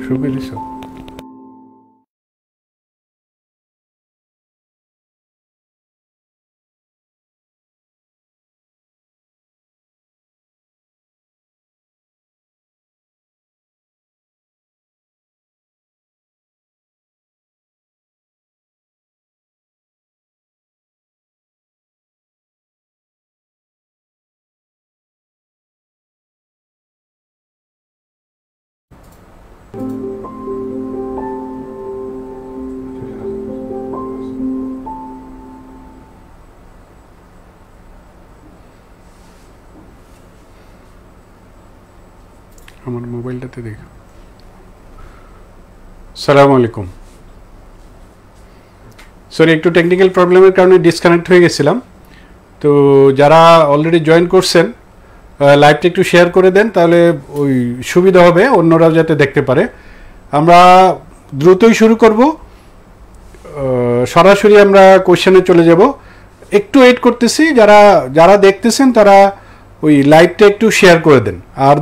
শুরু করে দিছো? আমার মোবাইলটাতে দেখো। আসসালামু আলাইকুম। সরি, একটু টেকনিক্যাল প্রবলেমের কারণে ডিসকানেক্ট হয়ে গেছিলাম। তো যারা অলরেডি জয়েন করছেন লাইভটা একটু শেয়ার করে দেন, তাহলে ওই সুবিধা হবে, অন্যরাও যাতে দেখতে পারে। আমরা দ্রুতই শুরু করব, সরাসরি আমরা কোশ্চেনে চলে যাব। একটু ওয়েট করতেছি, যারা যারা দেখতেছেন তারা ওই লাইভটা একটু শেয়ার করে দেন, আর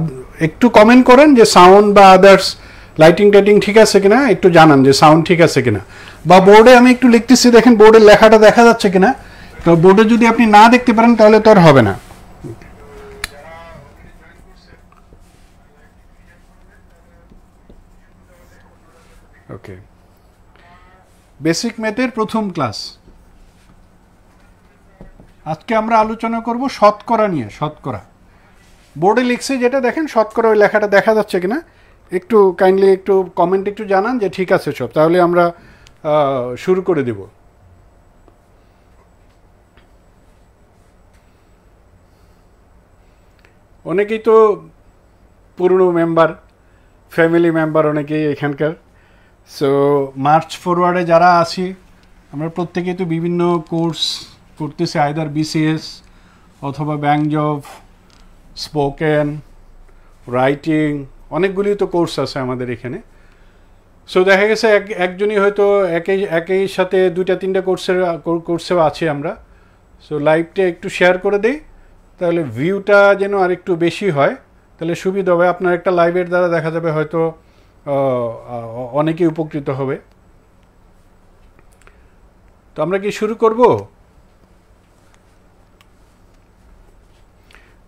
একটু কমেন্ট করেন যে সাউন্ড বা আদার্স লাইটিং টাইটিং ঠিক আছে কিনা, একটু জানান যে সাউন্ড ঠিক আছে কিনা। বা বোর্ডে আমি একটু লিখতেছি, দেখেন বোর্ডের লেখাটা দেখা যাচ্ছে কিনা। তো বোর্ডে যদি আপনি না দেখতে পারেন তাহলে তো আর হবে না। ওকে, বেসিক ম্যাথের প্রথম ক্লাস। আজকে আমরা আলোচনা করব শতকরা নিয়ে। শতকরা বোর্ডে লিখছে যেটা দেখেন, শতকরা ওই লেখাটা দেখা যাচ্ছে কিনা একটু কাইন্ডলি একটু কমেন্ট একটু জানান যে ঠিক আছে সব, তাহলে আমরা শুরু করে দেব। অনেকেই তো পুরনো মেম্বার, ফ্যামিলি মেম্বার অনেকেই এখানকার। সো মার্চ ফরওয়ার্ডে যারা আছি আমরা প্রত্যেকেই তো বিভিন্ন কোর্স করতেছি, আইদার বিসিএস অথবা ব্যাংক জব, স্পোকেন, রাইটিং, অনেকগুলি তো কোর্স আছে আমাদের এখানে। সো দেখা গেছে একজনই হয়তো একই সাথে দুইটা তিনটা কোর্সেও আছি আমরা। সো লাইভটা একটু শেয়ার করে দিই, তাহলে ভিউটা যেন আর একটু বেশি হয়, তাহলে সুবিধা হবে। আপনার একটা লাইভের দ্বারা দেখা যাবে হয়তো অনেকেই উপকৃত হবে। তো আমরা কি শুরু করব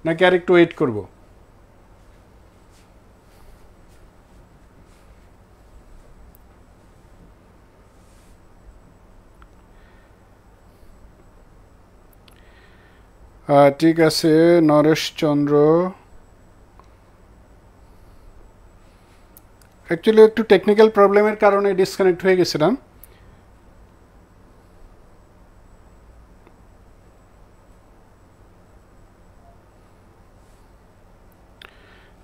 নাকি আর একটু ওয়েট করব? ঠিক আছে, নরেশচন্দ্র। অ্যাকচুয়ালি একটু টেকনিক্যাল প্রবলেমের কারণে ডিসকানেক্ট হয়ে গেছিলাম।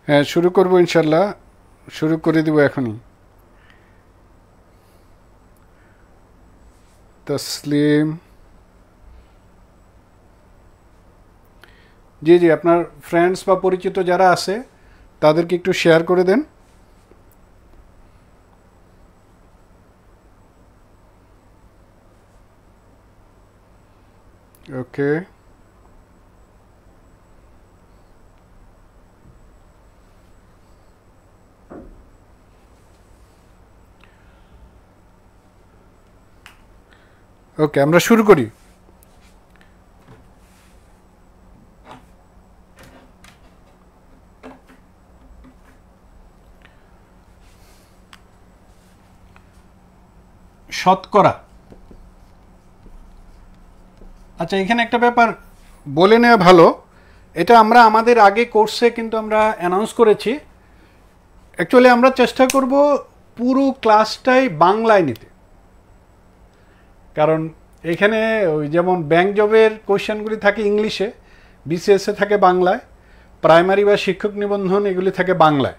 হ্যাঁ, শুরু করব ইনশাল্লাহ, শুরু করে দিব এখনই। তসলিম, জি জি, আপনার ফ্রেন্ডস বা পরিচিত যারা আছে তাদেরকে একটু শেয়ার করে দেন। ওকে, ওকে, আমরা শুরু করি। শতকরা। আচ্ছা, এখানে একটা ব্যাপার বলে নেওয়া ভালো, এটা আমরা আমাদের আগে কোর্সে কিন্তু আমরা অ্যানাউন্স করেছি। অ্যাকচুয়ালি আমরা চেষ্টা করব পুরো ক্লাসটাই বাংলায় নিতে, কারণ এখানে ওই যেমন ব্যাংক জবের কোয়েশ্চেনগুলি থাকে ইংলিশে, বিসিএসে থাকে বাংলায়, প্রাইমারি বা শিক্ষক নিবন্ধন এগুলি থাকে বাংলায়।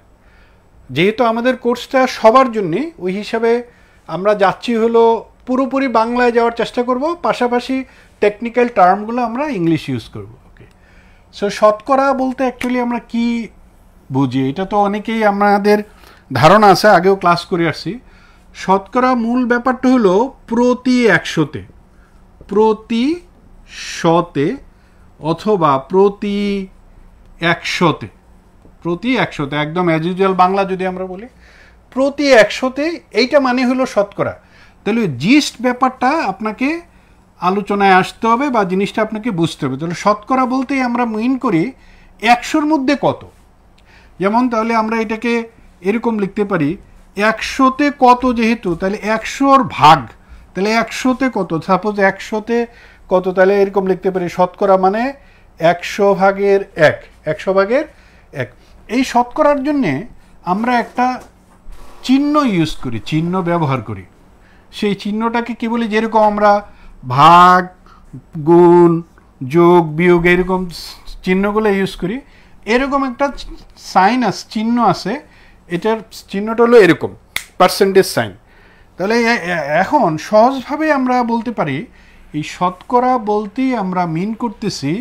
যেহেতু আমাদের কোর্সটা সবার জন্যে, ওই হিসাবে আমরা যাচ্ছি হলো পুরোপুরি বাংলায় যাওয়ার চেষ্টা করব, পাশাপাশি টেকনিক্যাল টার্মগুলো আমরা ইংলিশ ইউজ করব। ওকে, সো শতকরা বলতে অ্যাকচুয়ালি আমরা কি বুঝি, এটা তো অনেকেই আমাদের ধারণা আছে, আগেও ক্লাস করে আসছি। শতকরা মূল ব্যাপারটা হলো প্রতি 100-তে, প্রতি 100-তে অথবা প্রতি 100-তে, প্রতি 100-তে, একদম অ্যাজ ইউজুয়াল বাংলা যদি আমরা বলি প্রতি 100-তে এইটা মানে হলো শতকরা। তাহলে জিস্ট ব্যাপারটা আপনাকে আলোচনায় আসতে হবে বা জিনিসটা আপনাকে বুঝতে হবে। তাহলে শতকরা বলতেই আমরা মিন করি 100-র মধ্যে কত। যেমন তাহলে আমরা এটাকে এরকম লিখতে পারি 100-তে কত, যেহেতু তাহলে 100-র ভাগ, তাহলে 100-তে কত, সাপোজ 100-তে কত, তাহলে এরকম লিখতে পারি শতকরা মানে 100/1, 100/1। এই শতকরার জন্যে আমরা একটা চিহ্ন ইউজ করি, চিহ্ন ব্যবহার করি। সেই চিহ্নটাকে কি বলি, যেরকম আমরা ভাগ, গুণ, যোগ, বিয়োগ এরকম চিহ্নগুলো ইউজ করি, এরকম একটা সাইন আছে, চিহ্ন আছে, এটার চিহ্নটা হলো এরকম পার্সেন্টেজ সাইন। তাহলে এখন সহজভাবে আমরা বলতে পারি এই শতকরা বলতেই আমরা মিন করতেছি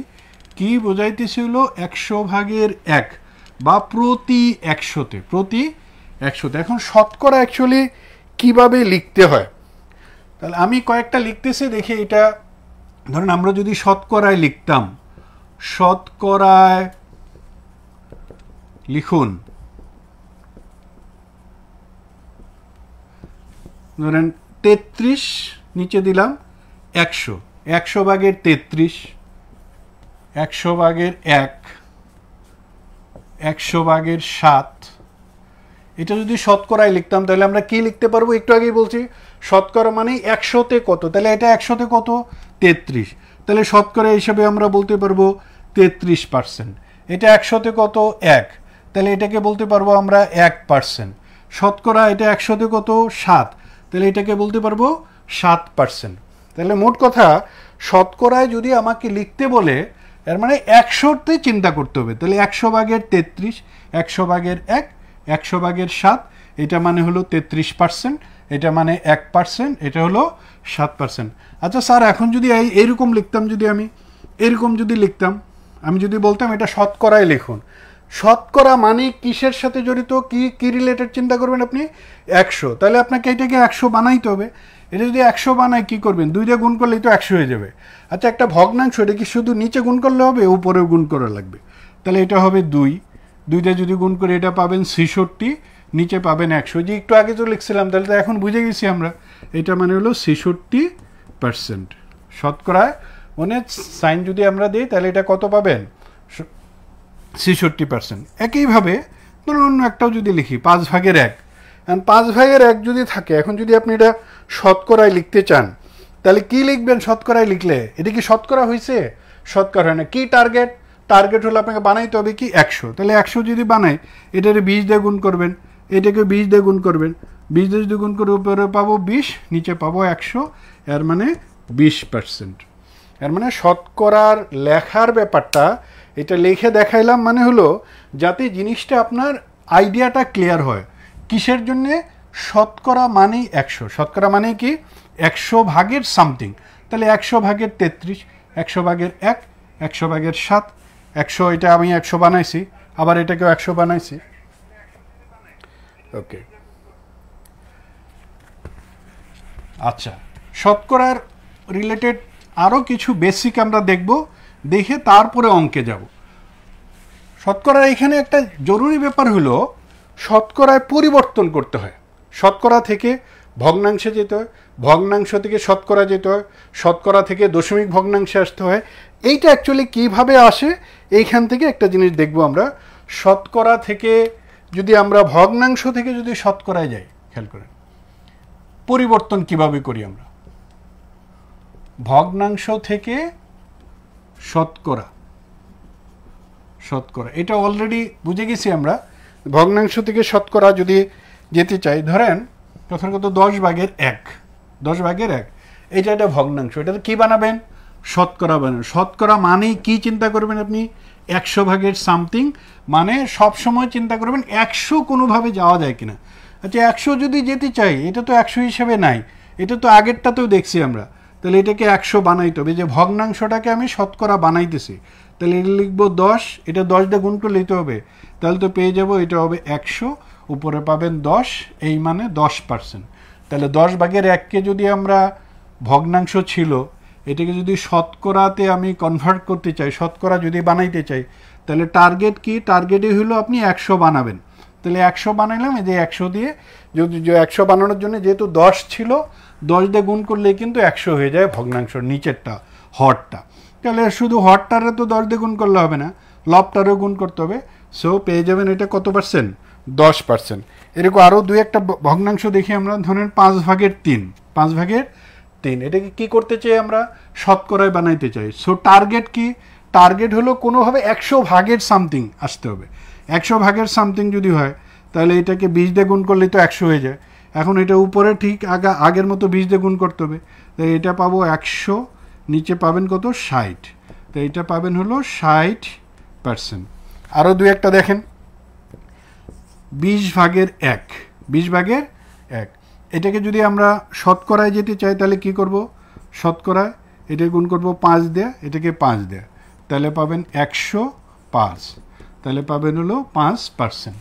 কি বোঝাইতেছি হলো 100/1 বা প্রতি 100-তে, প্রতি 100-তে। এখন শতকরা অ্যাকচুয়ালি কিভাবে লিখতে হয়, তাহলে আমি কয়েকটা লিখতেছি, দেখি এটা ধরেন আমরা যদি শতকরায় লিখতাম, শতকরায় লিখুন, ধরেন 33, নিচে দিলাম 100, 100/33, 100/1, 100/7। এটা যদি শতকরায় লিখতাম তাহলে আমরা কি লিখতে পারবো, একটু আগেই বলছি শতকরা মানে 100-তে কত, তাহলে এটা 100-তে কত, 33, তাহলে শতকরা হিসাবে আমরা বলতে পারবো 33%। এটা 100-তে কত, 1, তাহলে এটাকে বলতে পারবো আমরা 1%। শতকরা এটা 100-তে কত, 7, তাহলে এটাকে বলতে পারবো 7%। তাহলে মোট কথা শতকরায় যদি আমাকে লিখতে বলে এর মানে 100-তে চিন্তা করতে হবে, তাহলে 100/33, 100/1, 100/7, এটা মানে হলো 33%, এটা মানে 1%, এটা হলো 7%। আচ্ছা স্যার, এখন যদি এইরকম লিখতাম, যদি আমি এরকম যদি লিখতাম, আমি যদি বলতাম এটা শতকরায় লিখুন, শতকরা মানে কিসের সাথে জড়িত, কি রিলেটেড চিন্তা করবেন আপনি, 100, তাহলে আপনাকে এটাকে 100 বানাইতে হবে। এটা যদি 100 বানায় কি করবেন, 2 দিয়ে গুণ করলেই তো 100 হয়ে যাবে। আচ্ছা, একটা ভগ্নাংশ, এটা কি শুধু নিচে গুণ করলে হবে, উপরেও গুণ করা লাগবে, তাহলে এটা হবে 2 দিয়ে যদি গুণ করে এটা পাবেন 66, নিচে পাবেন 100, যে একটু আগে তো লিখছিলাম, তাহলে তো এখন বুঝে গেছি আমরা, এটা মানে হলো 66%। শতকরায় মানে সাইন যদি আমরা দিই তাহলে এটা কত পাবেন, 66%। একইভাবে ধরুন অন্য একটাও যদি লিখি 5/1, 5/1 যদি থাকে, এখন যদি আপনি এটা শতকরায় লিখতে চান তাহলে কি লিখবেন, শতকরায় লিখলে এটা কি শতকরা হয়েছে, শতকরা হয় না। কি টার্গেট হলো আপনাকে বানাইতে হবে কি 100, তাহলে 100 যদি বানাই এটাকে 20 দিয়ে গুণ করবেন, এটাকে 20 দিয়ে গুণ করবেন, 20 দিয়ে যদি গুণ করে উপরে পাবো 20, নিচে পাবো 100, এর মানে 20%। এর মানে শতকরার লেখার ব্যাপারটা এটা লিখে দেখাইলাম, মানে হলো যাতে জিনিসটা আপনার আইডিয়াটা ক্লিয়ার হয়। কিসের জন্যে, শতকরা মানেই 100, শতকরা মানে কি 100/1 সামথিং, তাহলে 100/33, 100/1, 100/7, 100, এটা আমি 100 বানাইছি, আবার এটাকেও 100 বানাইছি। ওকে, আচ্ছা, শতকরার রিলেটেড আরও কিছু বেসিক আমরা দেখব, দেখে তারপরে অঙ্কে যাব। শতকরার এখানে একটা জরুরি ব্যাপার হলো শতকরায় পরিবর্তন করতে হয়, শতকরা থেকে ভগ্নাংশে যেতে হয়, ভগ্নাংশ থেকে শতকরা যেতে হয়, শতকরা থেকে দশমিক ভগ্নাংশে আসতে হয়। এইটা অ্যাকচুয়ালি কিভাবে আসে, এইখান থেকে একটা জিনিস দেখব আমরা। শতকরা থেকে যদি আমরা ভগ্নাংশ থেকে যদি শতকরায় যাই, খেয়াল করেন পরিবর্তন কিভাবে করি আমরা, ভগ্নাংশ থেকে শতকরা, এটা অলরেডি বুঝে গেছি আমরা। ভগ্নাংশ থেকে শতকরা যদি যেতে চাই, ধরেন প্রথমত 10/1, 10/1, এটা একটা ভগ্নাংশ, এটাতে কি বানাবেন, শতকরা বানাবেন। শতকরা মানেই কি চিন্তা করবেন আপনি, 100/1 সামথিং, মানে সবসময় চিন্তা করবেন 100 কোনোভাবে যাওয়া যায় কিনা। আচ্ছা, 100 যদি যেতে চাই, এটা তো 100 হিসেবে নাই, এটা তো আগেরটাতেও দেখছি আমরা, তাহলে এটাকে 100 বানাইতে হবে। যে ভগ্নাংশটাকে আমি শতকরা বানাইতেছি, তাহলে এটা লিখবো 10, এটা 10 দিয়ে গুণ করে লিখতে হবে, তাহলে তো পেয়ে যাব এটা হবে 100, উপরে পাবেন 10, এই মানে 10%। তাহলে 10/1কে যদি আমরা ভগ্নাংশ ছিল, এটাকে যদি শতকরাতে আমি কনভার্ট করতে চাই, শতকরা যদি বানাইতে চাই, তাহলে টার্গেট কি, টার্গেটই হলো আপনি 100 বানাবেন। তাহলে 100 বানাইলাম, এই যে 100 দিয়ে যদি 100 বানানোর জন্য যেহেতু 10 ছিল, 10 দিয়ে গুণ করলে কিন্তু 100 হয়ে যায় ভগ্নাংশ নিচেরটা হরটা। তাহলে শুধু হরটারে তো 10 দিয়ে গুণ করলে হবে না, লবটারেও গুণ করতে হবে। সো পেয়ে যাবেন এটা কত পার্সেন্ট? 10%। এরকম আরও দুই একটা ভগ্নাংশ দেখি আমরা, ধরেন 5/3। 5/3 এটাকে কি করতে চাই আমরা? শতকরায় বানাইতে চাই। সো টার্গেট কি? টার্গেট হলো কোনোভাবে 100 ভাগের সামথিং আসতে হবে। 100 ভাগের সামথিং যদি হয় তাহলে এটাকে 20 দিয়ে গুণ করলেই তো 100 হয়ে যায়। এখন এটা উপরে ঠিক আগের মতো 20 দিয়ে গুণ করতে হবে। তাই এটা পাবো 100, নিচে পাবেন কত? 60। তো এটা পাবেন হলো 60%। আরও দুই একটা দেখেন, 20/1। 20/1 এটাকে যদি আমরা শতকরায় যেতে চাই তাহলে কি করব? শতকরায় এটা গুণ করব 5 দিয়ে, এটাকে 5 দিয়ে, তাহলে পাবেন 105। তাহলে পাবেন হলো 5%।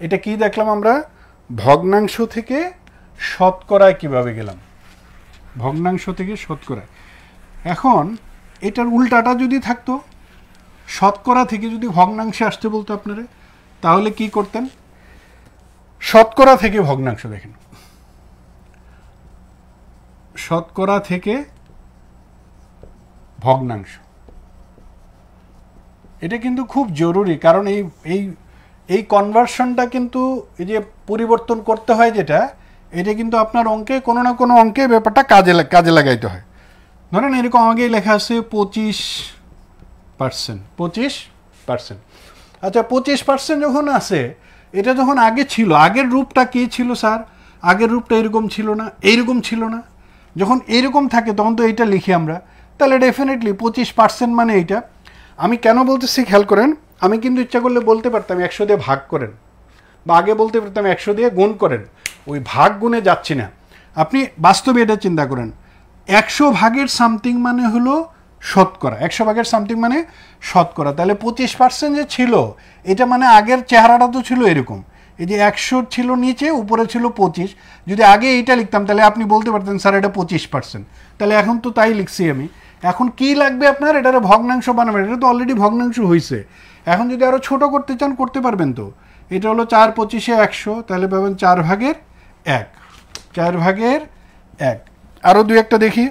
এটা কি দেখলাম আমরা? ভগ্নাংশ থেকে শতকরায় কিভাবে গেলাম, ভগ্নাংশ থেকে শতকরায়। এখন এটার উল্টাটা যদি থাকতো, শতকরা থেকে যদি ভগ্নাংশে আসতে বলতো আপনারা, তাহলে কি করতেন? শতকরা থেকে ভগ্নাংশ দেখেন, শতকরা থেকে ভগ্নাংশ, এটা কিন্তু খুব জরুরি। কারণ এই কনভার্সনটা কিন্তু এই যে পরিবর্তন করতে হয় যেটা, এটা কিন্তু আপনার অঙ্কে কোনো না কোনো অঙ্কে ব্যাপারটা কাজে লাগাইতে হয়। ধরেন এরকম আগেই লেখা আছে 25%। 25%। আচ্ছা 25% যখন আছে, এটা যখন আগে ছিল, আগের রূপটা কী ছিল স্যার? আগের রূপটা এরকম ছিল না, এইরকম ছিল না। যখন এরকম থাকে তখন তো এইটা লিখি আমরা, তাহলে ডেফিনেটলি 25% মানে এইটা। আমি কেন বলতেছি খেয়াল করেন, আমি কিন্তু ইচ্ছা করলে বলতে পারতাম 100 দিয়ে ভাগ করেন, বা আগে বলতে পারতাম 100 দিয়ে গুণ করেন, ওই ভাগ গুণে যাচ্ছি না। আপনি বাস্তবে এটা চিন্তা করেন, 100 ভাগের সামথিং মানে হলো শতকরা, 100 ভাগের সামথিং মানে শতকরা। তাহলে 25% যে ছিল, এটা মানে আগের চেহারাটা তো ছিল এরকম, এই যে 100 ছিল নিচে, উপরে ছিল 25। যদি আগে এইটা লিখতাম তাহলে আপনি বলতে পারতেন স্যার এটা 25%। তাহলে এখন তো তাই লিখছি আমি। এখন কি লাগবে আপনার? এটারে ভগ্নাংশ বানাবেন, এটা তো অলরেডি ভগ্নাংশ হয়েছে। এখন যদি আরও ছোট করতে চান করতে পারবেন। তো এটা হলো 4×25 100, তাহলে পাবেন 4/1। 4/1। আরও দুই একটা দেখি,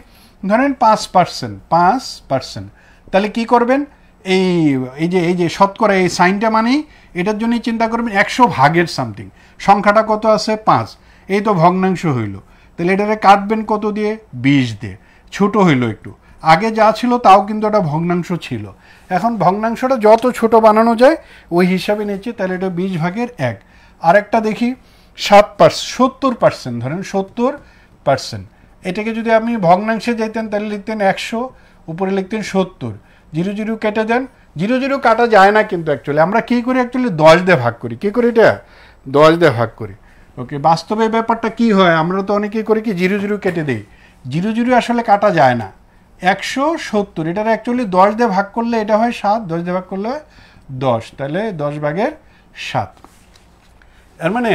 ধরেন 5%। 5%। তাহলে কি করবেন? এই যে শতকরা এই সাইনটা মানেই এটার জন্যই চিন্তা করবেন 100 ভাগের সামথিং, সংখ্যাটা কত আছে? 5। এই তো ভগ্নাংশ হইল। তাহলে এটারে কাটবেন কত দিয়ে? 20 দিয়ে। ছোট হইল একটু, আগে যা ছিল তাও কিন্তু একটা ভগ্নাংশ ছিল। এখন ভগ্নাংশটা যত ছোট বানানো যায় ওই হিসাবে নিচ্ছি। তাহলে এটা 20/1। আরেকটা দেখি 70%। ধরেন 70%। এটাকে যদি আপনি ভগ্নাংশে যেতেন তাহলে লিখতেন 100, উপরে লিখতেন 70। 0 কেটে দেন, 0 কাটা যায় না কিন্তু অ্যাকচুয়ালি আমরা কী করি? অ্যাকচুয়ালি 10 দিয়ে ভাগ করি। কী করি? এটা 10 দিয়ে ভাগ করি। ওকে, বাস্তবে ব্যাপারটা কি হয়? আমরা তো অনেকেই করি কি 0 কেটে দিই। 0 আসলে কাটা যায় না। 170 এটার অ্যাকচুয়ালি 10 দিয়ে ভাগ করলে এটা হয় 7, 10 দিয়ে ভাগ করলে হয় 10, তাহলে 10/7। এর মানে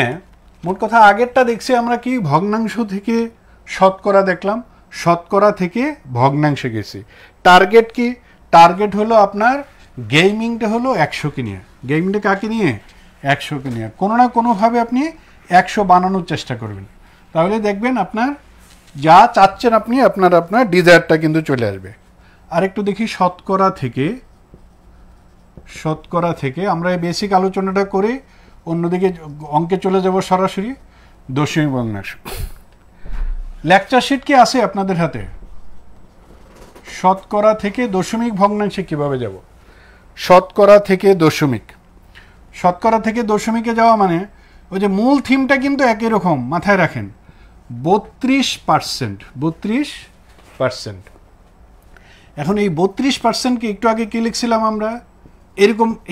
মোট কথা আগেরটা দেখছি আমরা কি ভগ্নাংশ থেকে শতকরা দেখলাম, শতকরা থেকে ভগ্নাংশে গেছি। টার্গেট কি? টার্গেট হলো আপনার গেমিংটা হলো 100কে নিয়ে। গেমিংটা কাকে নিয়ে? 100কে নিয়ে। কোনো না কোনোভাবে আপনি 100 বানানোর চেষ্টা করবেন, তাহলে দেখবেন আপনার যা চাচ্ছেন আপনি আপনার ডিজায়ারটা কিন্তু চলে আসবে। আরেকটু দেখি শতকরা থেকে আমরা এই বেসিক আলোচনাটা করে অন্যদিকে অঙ্কে চলে যাব সরাসরি। দশমিক ভগ্নাংশ লেকচার শিট কি আছে আপনাদের হাতে? শতকরা থেকে দশমিক ভগ্নাংশে কিভাবে যাব? শতকরা থেকে দশমিকে যাওয়া মানে ওই যে মূল থিমটা কিন্তু একই রকম, মাথায় রাখেন। 32%। এখন এই 32%কে একটু আগে কি লিখছিলাম আমরা?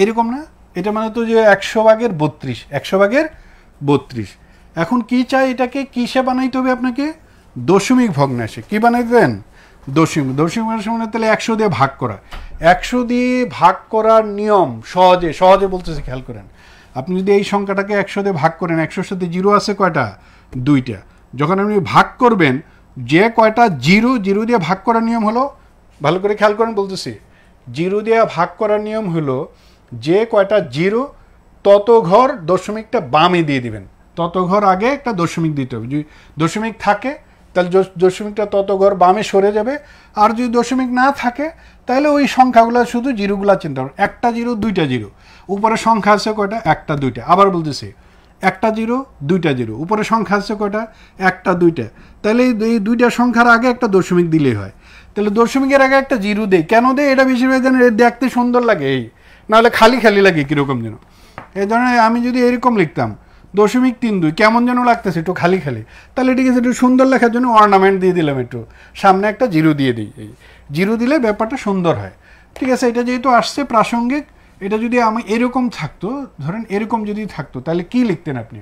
এরকম না? এটা মানে তো যে 100/32। 100/32। এখন কি চাই? এটাকে কিসে বানাইতে হবে আপনাকে? দশমিক ভগ্নাংশে। কি বানাইতেন? দশমিক ভগ্নাংশ মানে তাহলে 100 দিয়ে ভাগ করা। 100 দিয়ে ভাগ করার নিয়ম সহজে বলতেছে, খেয়াল করেন। আপনি যদি এই সংখ্যাটাকে 100 দিয়ে ভাগ করেন, 100-র সাথে 0 আছে কয়টা? 2টা। যখন আপনি ভাগ করবেন, যে কয়টা 0 দিয়ে ভাগ করার নিয়ম হলো, ভালো করে খেয়াল করেন বলতেছি, 0 দিয়ে ভাগ করার নিয়ম হলো যে কয়টা 0 তত ঘর দশমিকটা বামে দিয়ে দিবেন, তত ঘর আগে একটা দশমিক দিতে হবে। যদি দশমিক থাকে তাহলে দশমিকটা তত ঘর বামে সরে যাবে, আর যদি দশমিক না থাকে তাহলে ওই সংখ্যাগুলো শুধু জিরোগুলা চিন্তা করুন, একটা জিরো দুইটা জিরো, উপরে সংখ্যা আছে কয়টা, একটা দুইটা। আবার বলতেছি একটা জিরো দুইটা জিরো, উপরে সংখ্যা আছে কয়টা, একটা দুইটা। তাহলে এই দুইটা সংখ্যার আগে একটা দশমিক দিলেই হয়। তাহলে দশমিকের আগে একটা জিরো দেয়, কেন দেয় এটা বেশিরভাগ জানেন, দেখতে সুন্দর লাগে, এই নাহলে খালি খালি লাগে কীরকম যেন। এই ধরনের আমি যদি এরকম লিখতাম 0.32, কেমন যেন লাগতেছে, একটু খালি খালি। তাহলে ঠিক আছে, একটু সুন্দর লেখার জন্য অর্নামেন্ট দিয়ে দিলাম, একটু সামনে একটা জিরো দিয়ে দিই। এই জিরো দিলে ব্যাপারটা সুন্দর হয়। ঠিক আছে, এটা যেহেতু আসছে প্রাসঙ্গিক, এটা যদি আমি এরকম থাকতো, ধরেন এরকম যদি থাকতো, তাহলে কি লিখতেন আপনি,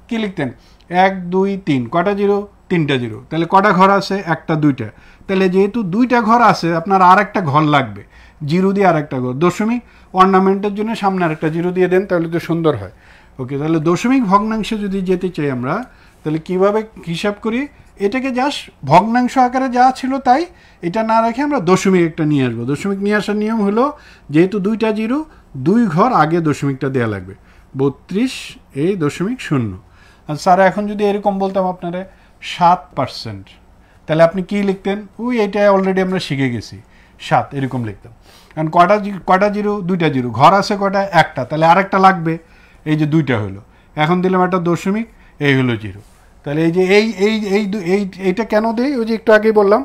কি লিখতেন, 1 2 3, কটা জিরো, 3টা জিরো। তাহলে কটা ঘর আছে, একটা দুইটা। তাহলে যেহেতু দুইটা ঘর আছে, আপনার আর একটা ঘর লাগবে, জিরো দিয়ে আর একটা ঘর, দশমিক অর্নামেন্টের জন্য সামনে আর একটা জিরো দিয়ে দেন, তাহলে তো সুন্দর হয়। ওকে, তাহলে দশমিক ভগ্নাংশে যদি যেতে চাই আমরা, তাহলে কিভাবে হিসাব করি, এটাকে জাস্ট ভগ্নাংশ আকারে যা ছিল তাই, এটা না রেখে আমরা দশমিক একটা নিয়ে আসবো। দশমিক নিয়ে আসার নিয়ম হলো, যেহেতু দুইটা জিরো, দুই ঘর আগে দশমিকটা দেওয়া লাগবে, 32 এই দশমিক 0। আর স্যার এখন যদি এরকম বলতাম আপনারা 7%, তাহলে আপনি কি লিখতেন, ওই এটা অলরেডি আমরা শিখে গেছি, 7 এরকম লিখতাম। কারণ কটা জিরো, দুইটা জিরো, ঘর আছে কটা, একটা, তাহলে আরেকটা লাগবে, এই যে দুইটা হলো, এখন দিলাম একটা দশমিক, এই হলো জিরো। তাহলে এই যে এইটা কেন দেই, ওই যে একটু আগেই বললাম,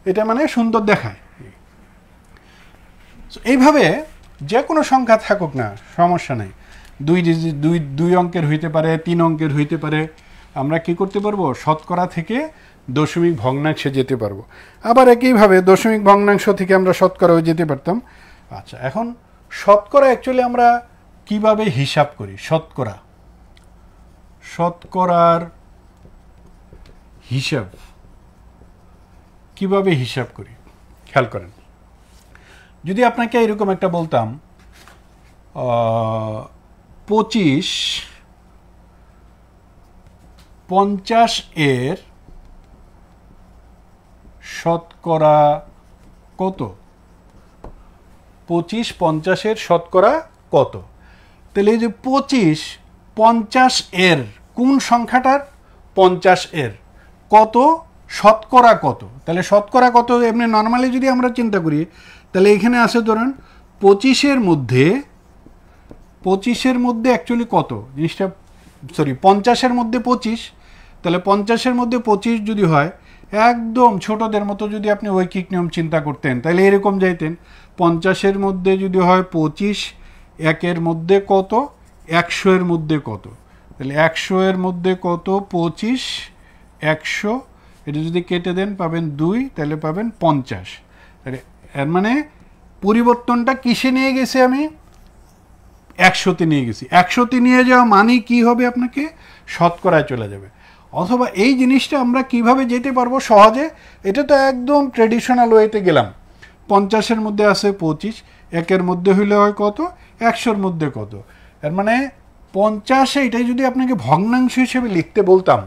এটা মানে সুন্দর দেখায়। এইভাবে যে কোনো সংখ্যা থাকুক না, সমস্যা নেই, দুই অঙ্কের হইতে পারে, 3 অঙ্কের হইতে পারে, আমরা কি করতে পারবো, শতকরা থেকে দশমিক ভগ্নাংশে যেতে পারবো। আবার একইভাবে দশমিক ভগ্নাংশ থেকে আমরা শতকরাও যেতে পারতাম। আচ্ছা, এখন শতকরা অ্যাকচুয়ালি আমরা কিভাবে হিসাব করি, শতকরার হিসাব কিভাবে হিসাব করি, খেয়াল করেন। যদি আপনাকে এরকম একটা বলতাম 25-50 এর শতকরা কত, 25-50 এর শতকরা কত, তাহলে এই যে 25-50 এর কোন সংখ্যাটার, 50 এর কত, শতকরা কত। তাহলে শতকরা কত, এমনি নর্মালি যদি আমরা চিন্তা করি, তাহলে এখানে আছে ধরেন 25-এর মধ্যে অ্যাকচুয়ালি কত জিনিসটা, সরি 50-এর মধ্যে 25, তাহলে 50-এর মধ্যে 25 যদি হয়, একদম ছোটদের মতো যদি আপনি ঐকিক নিয়ম চিন্তা করতেন, তাহলে এরকম যাইতেন, 50-এর মধ্যে যদি হয় 25, 1-এর মধ্যে কত, 100-এর মধ্যে কত, তাহলে 100-এর মধ্যে কত, 25, 100, এটা যদি কেটে দেন পাবেন 2, তাহলে পাবেন 50। তাহলে এর মানে পরিবর্তনটা কিসে নিয়ে গেছে, আমি 100-তে নিয়ে গেছি। 100-তে নিয়ে যাওয়া মানে কি হবে, আপনাকে শতকরায় চলে যাবে। অথবা এই জিনিসটা আমরা কিভাবে যেতে পারবো সহজে, এটা তো একদম ট্রেডিশনাল ওয়েতে গেলাম, 50-এর মধ্যে আছে 25, 1-এর মধ্যে হইলে হয় কত, 100-এর মধ্যে কত। এর মানে 50-এ এটাই যদি আপনাকে ভগ্নাংশ হিসেবে লিখতে বলতাম,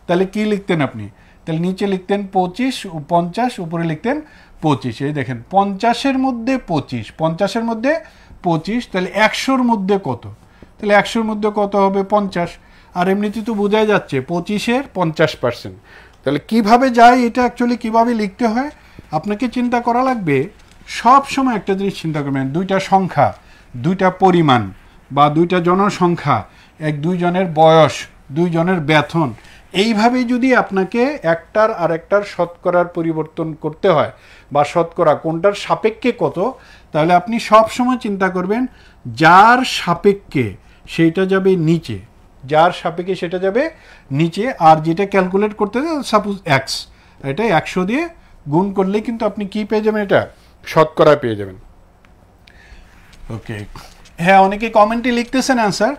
তাহলে কি লিখতেন আপনি, তাহলে নিচে লিখতেন 25, 50, উপরে লিখতেন 25। এই দেখেন 50-এর মধ্যে 25, 50-এর মধ্যে 25, তাহলে 100-এর মধ্যে কত, তাহলে 100-এর মধ্যে কত হবে, 50। আর এমনিতে তো বোঝাই যাচ্ছে 25-এর 50%। তাহলে কিভাবে যায় এটা, অ্যাকচুয়ালি কিভাবে লিখতে হয় আপনাকে চিন্তা করা লাগবে। সব সময় একটা জিনিস চিন্তা করবেন, দুইটা সংখ্যা, দুইটা পরিমাণ বা দুইটা জনসংখ্যা, দুইজনের বয়স, দুইজনের বেতন, এইভাবে যদি আপনাকে একটার আরেকটার শতকরার পরিবর্তন করতে হয় বা শতকরা কোনটার সাপেক্ষে কত, তাহলে আপনি সব সময় চিন্তা করবেন যার সাপেক্ষে সেইটা যাবে নিচে, যার সাপেক্ষে সেটা যাবে নিচে। আর যেটা ক্যালকুলেট করতে হবে, সাপোজ এক্স, এটা 100 দিয়ে গুণ করলে কিন্তু আপনি কি পেয়ে যাবেন, এটা শতকরা পেয়ে যাবেন। ওকে, হ্যাঁ, অনেকে কমেন্টে লিখতেছেন অ্যান্সার।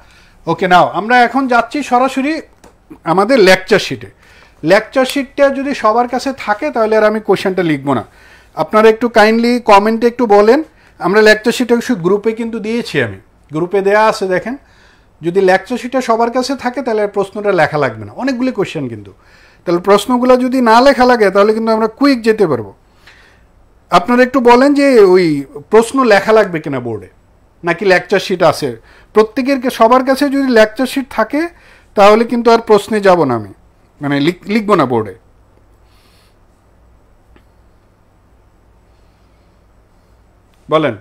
ওকে, নাও আমরা এখন যাচ্ছি সরাসরি আমাদের লেকচার শিটে। লেকচার শিটটা যদি সবার কাছে থাকে তাহলে আর আমি কোশ্চেনটা লিখবো না। আপনারা একটু কাইন্ডলি কমেন্টে একটু বলেন। আমরা লেকচার শিটটা গ্রুপে কিন্তু দিয়েছি, আমি গ্রুপে দেয়া আছে, দেখেন। যদি লেকচার শিটটা সবার কাছে থাকে তাহলে প্রশ্নটা লেখা লাগবে না, অনেকগুলি কোশ্চেন কিন্তু। তাহলে প্রশ্নগুলো যদি না লেখা লাগে তাহলে কিন্তু আমরা কুইক যেতে পারবো। আপনারা একটু বলেন যে ওই প্রশ্ন লেখা লাগবে কিনা বোর্ডে। নাকি লেকচার শিট আছে? প্রত্যেকের সবার কাছে যদি লেকচার শিট থাকে তাহলে কিন্তু আর প্রশ্নে যাব না, আমি মানে লিখবো না বোর্ডে। বলেন।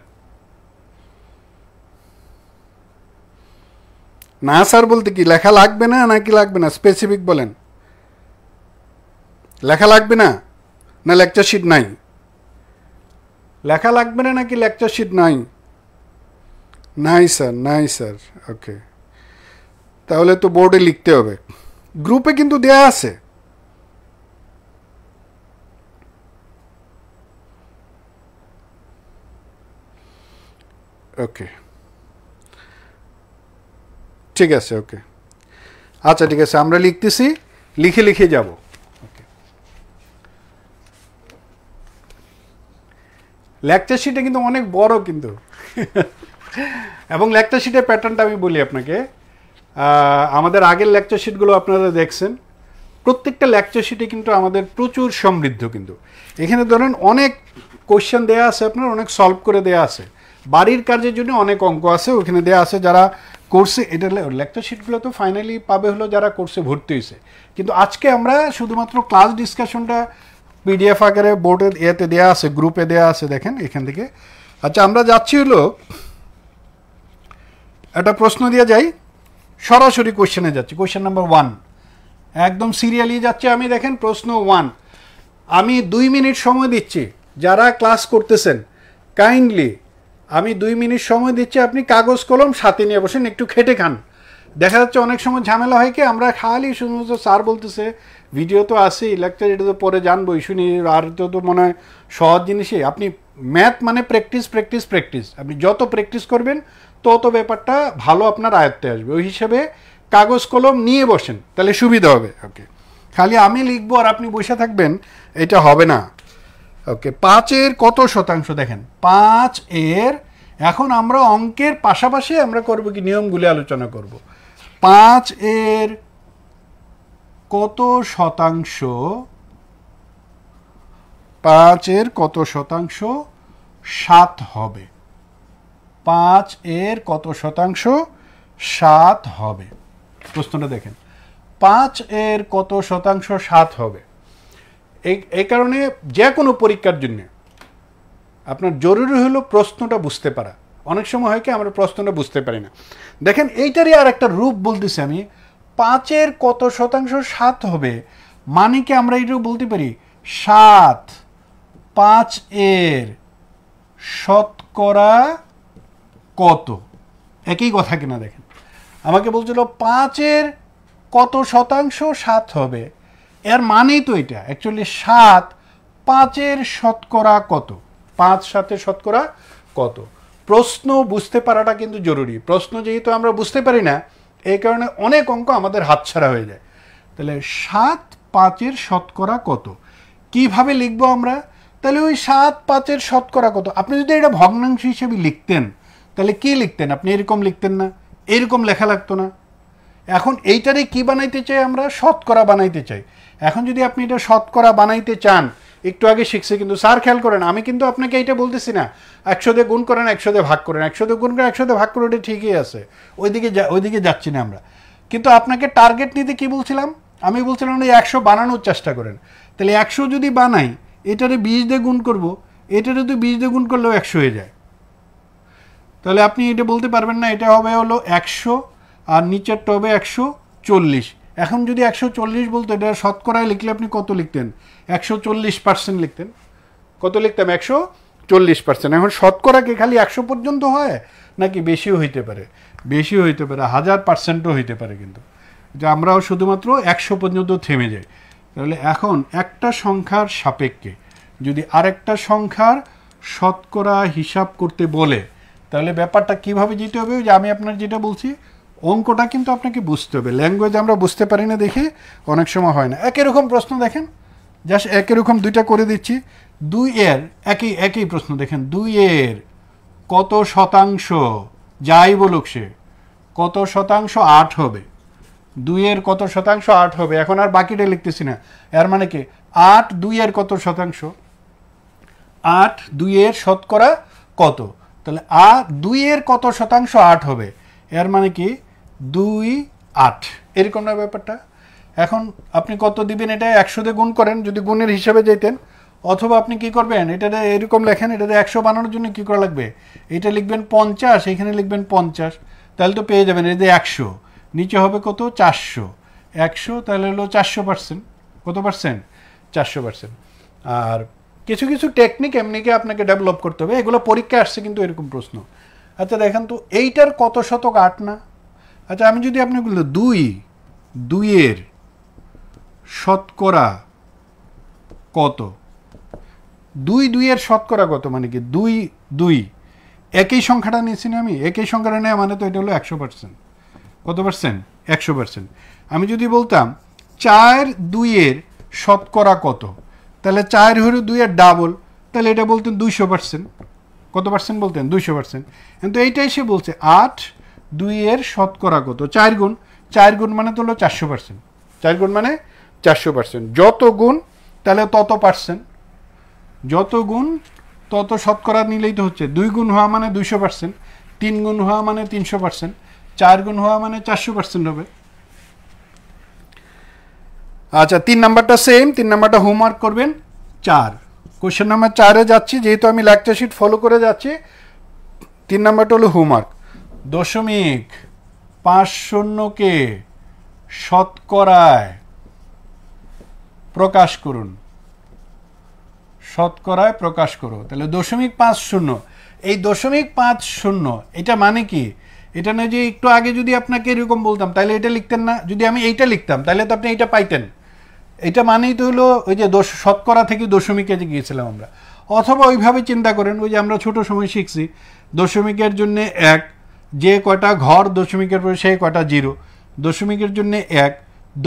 না স্যার বলতে কি লেখা লাগবে না নাকি লাগবে না? স্পেসিফিক বলেন। লেখা লাগবে না, না লেকচার শিট নাই? লেখা লাগবে না নাকি লেকচার শিট নাই? নাই স্যার, নাই স্যার। ওকে, তাহলে তো বোর্ডে লিখতে হবে। গ্রুপে কিন্তু দেয়া আছে। ওকে, ঠিক আছে। ওকে, আচ্ছা ঠিক আছে, আমরা লিখতেছি, লিখে লিখে যাব। ওকে, লেকচার শিটে কিন্তু অনেক বড় কিন্তু এবং লেকচার শিটের প্যাটার্নটা আমি বলি আপনাকে। আমাদের আগের লেকচার শিটগুলো আপনারা দেখছেন, প্রত্যেকটা লেকচার শিটে কিন্তু আমাদের প্রচুর সমৃদ্ধ। কিন্তু এখানে ধরেন অনেক কোশ্চেন দেয়া আছে, আপনার অনেক সলভ করে দেয়া আছে, বাড়ির কাজের জন্য অনেক অঙ্ক আছে ওখানে দেয়া আছে। যারা কোর্সে, এটা লেকচার শিটগুলো তো ফাইনালি পাবে হলো যারা কোর্সে ভর্তি হয়েছে। কিন্তু আজকে আমরা শুধুমাত্র ক্লাস ডিসকাশনটা পিডিএফ আকারে বোর্ডের ইয়েতে দেওয়া আছে, গ্রুপে দেওয়া আছে, দেখেন এখান থেকে। আচ্ছা, আমরা যাচ্ছি হলো একটা প্রশ্ন দিয়ে যাই, সরাসরি কোশ্চেনে যাচ্ছি। কোশ্চেন নাম্বার 1 একদম সিরিয়ালি যাচ্ছে আমি। দেখেন প্রশ্ন 1, আমি 2 মিনিট সময় দিচ্ছি। যারা ক্লাস করতেছেন কাইন্ডলি আমি 2 মিনিট সময় দিচ্ছি, আপনি কাগজ কলম সাথে নিয়ে বসেন, একটু খেটে খান। দেখা যাচ্ছে অনেক সময় ঝামেলা হয় কি, আমরা খালি শুধুমাত্র স্যার বলতেছে, ভিডিও তো আসেই, লেকচার এটা তো পরে জানবো শুনি, আর তো মনে হয় সহজ জিনিসই। আপনি ম্যাথ মানে প্র্যাকটিস প্র্যাকটিস প্র্যাকটিস, আপনি যত প্র্যাকটিস করবেন তত ব্যাপারটা ভালো আপনার আয়ত্তে আসবে। ওই হিসেবে কাগজ কলম নিয়ে বসেন, তাহলে সুবিধা হবে। ওকে, খালি আমি লিখবো আর আপনি বসে থাকবেন, এটা হবে না। ওকে, 5-এর কত শতাংশ? দেখেন 5-এর, এখন আমরা অঙ্কের পাশাপাশি আমরা করব কি নিয়মগুলি আলোচনা করব। 5-এর কত শতাংশ, 5-এর কত শতাংশ 7 হবে? 5-এর কত শতাংশ 7 হবে? প্রশ্নটা দেখেন, 5-এর কত শতাংশ 7 হবে? এই কারণে যে কোনো পরীক্ষার জন্য আপনার জরুরি হলো প্রশ্নটা বুঝতে পারা। অনেক সময় হয় কি আমরা প্রশ্নটা বুঝতে পারি না। দেখেন এইটারই আর একটা রূপ বলতেছি আমি, 5-এর কত শতাংশ 7 হবে, মানে কি আমরা এটাও বলতে পারি 7 5-এর শতকরা কত? একই কথা কিনা দেখেন, আমাকে বলছিল 5-এর কত শতাংশ 7 হবে, এর মানেই তো এটা অ্যাকচুয়ালি 7 5-এর শতকরা কত, 5 7-এর শতকরা কত। প্রশ্ন বুঝতে পারাটা কিন্তু জরুরি। প্রশ্ন যেহেতু আমরা বুঝতে পারি না, এই কারণে অনেক অঙ্ক আমাদের হাতছাড়া হয়ে যায়। তাহলে 7 5-এর শতকরা কত কিভাবে লিখবো আমরা? তাহলে ওই 7 5-এর শতকরা কত, আপনি যদি এটা ভগ্নাংশ হিসেবে লিখতেন তাহলে কি লিখতেন? আপনি এরকম লিখতেন না, এরকম লেখা লাগতো না। এখন এইটারে কি বানাইতে চাই আমরা? শতকরা বানাইতে চাই। এখন যদি আপনি এটা শতকরা বানাইতে চান, একটু আগে শিখছে কিন্তু স্যার, খেয়াল করেন, আমি কিন্তু আপনাকে এইটা বলতেছি না 100 দিয়ে গুণ করেন 100 দিয়ে ভাগ করেন, 100 দিয়ে গুণ করেন 100 দিয়ে ভাগ করে, ওটা ঠিকই আছে, ওইদিকে যাচ্ছি না আমরা। কিন্তু আপনাকে টার্গেট নিতে কি বলছিলাম? আমি বলছিলাম 100 বানানোর চেষ্টা করেন। তাহলে 100 যদি বানাই, এটারে 20 দিয়ে গুণ করবো, এটারে তো 20 দিয়ে গুণ করলেও 100 হয়ে যায়। তাহলে আপনি এটা বলতে পারবেন না এটা হবে হলো 100 আর নিচেরটা হবে 140। এখন যদি 140 বলতো, এটা শতকরায় লিখলে আপনি কত লিখতেন? 140% লিখতেন। কত লিখতাম? 140%। এখন শতকরাকে খালি 100 পর্যন্ত হয় নাকি বেশিও হইতে পারে? বেশিও হইতে পারে, 1000%ও হইতে পারে। কিন্তু যে আমরাও শুধুমাত্র 100 পর্যন্ত থেমে যাই। তাহলে এখন একটা সংখ্যার সাপেক্ষে যদি আরেকটা সংখ্যার শতকরা হিসাব করতে বলে, তাহলে ব্যাপারটা কিভাবে যেতে হবে? যে আমি আপনার যেটা বলছি, অঙ্কটা কিন্তু আপনাকে বুঝতে হবে। ল্যাঙ্গুয়েজ আমরা বুঝতে পারি না দেখে অনেক সময় হয় না। একই রকম প্রশ্ন দেখেন, জাস্ট একই রকম দুইটা করে দিচ্ছি। 2-এর একই প্রশ্ন দেখেন, 2-এর কত শতাংশ, যাই বলুক সে, কত শতাংশ 8 হবে? 2-এর কত শতাংশ 8 হবে। এখন আর বাকিটা লিখতেছি না। এর মানে কি 8 2-এর কত শতাংশ? 8 2-এর শতকরা কত? তাহলে 2 এর কত শতাংশ 8 হবে, এর মানে কি 2 8, এরকম না ব্যাপারটা। এখন আপনি কত দিবেন, এটা 100 দিয়ে গুণ করেন যদি গুণের হিসাবে যেতেন, অথবা আপনি কি করবেন, এটা এরকম লেখেন, এটা 100 বানানোর জন্য কি করা লাগবে, এটা লিখবেন 50, এখানে লিখবেন 50, তাহলে তো পেয়ে যাবেন এই যে 100, নিচে হবে কত 400, 100 তাহলে হলো 400%, কত পার্সেন্ট 400%। আর কিছু কিছু টেকনিক এমনিকে আপনাকে ডেভেলপ করতে হবে, এগুলো পরীক্ষায় আসছে কিন্তু এরকম প্রশ্ন। আচ্ছা দেখেন তো এইটার কত শতক 8 না? আচ্ছা আমি যদি আপনি বললো 2 এর শতকরা কত, 2 এর শতকরা কত মানে কি 2 একই সংখ্যাটা নিয়েছি না আমি, একই সংখ্যাটা নেওয়া মানে তো এটা হলো 100%, কত পার্সেন্ট 100%। আমি যদি বলতাম 4 এর শতকরা কত, তাহলে 4 হলো 2 এর ডাবল, তাহলে এটা বলতেন 200%, কত পার্সেন্ট বলতেন 200%। কিন্তু এইটাই সে বলছে 2 এর শতকরা কত, 4 গুণ মানে তো হলো 400%, 4 গুণ মানে 400%, যত গুণ তাহলে তত পার্সেন্ট, যত গুণ তত শতকরা নিলেই তো হচ্ছে। 2 গুণ হওয়া মানে 200%, 3 গুণ হওয়া মানে 300%, 4 গুণ হওয়া মানে 400% হবে। আচ্ছা 3 নাম্বারটা সেম, 3 নাম্বারটা হোমওয়ার্ক করবেন। 4 কোশ্চেন নাম্বার 4-এ যাচ্ছি, যেহেতু আমি লেকচার শিট ফলো করে যাচ্ছি। 3 নাম্বারটা হলো হোমওয়ার্ক। 0.50কে শতকরায় প্রকাশ করুন, শতকরায় প্রকাশ করো। তাহলে 0.50, এই 0.50 এটা মানে কি, এটা না যে একটু আগে যদি আপনাকে এরকম বলতাম তাহলে এটা লিখতেন না, যদি আমি এইটা লিখতাম তাহলে তো আপনি এইটা পাইতেন। এটা মানেই তো হলো ওই যে শতকরা থেকে দশমিকে যে গিয়েছিলাম আমরা। অথবা ওইভাবে চিন্তা করেন, ওই যে আমরা ছোট সময় শিখছি দশমিকের জন্য 1, যে কয়টা ঘর দশমিকের পরে সেই কয়টা 0, দশমিকের জন্য 1,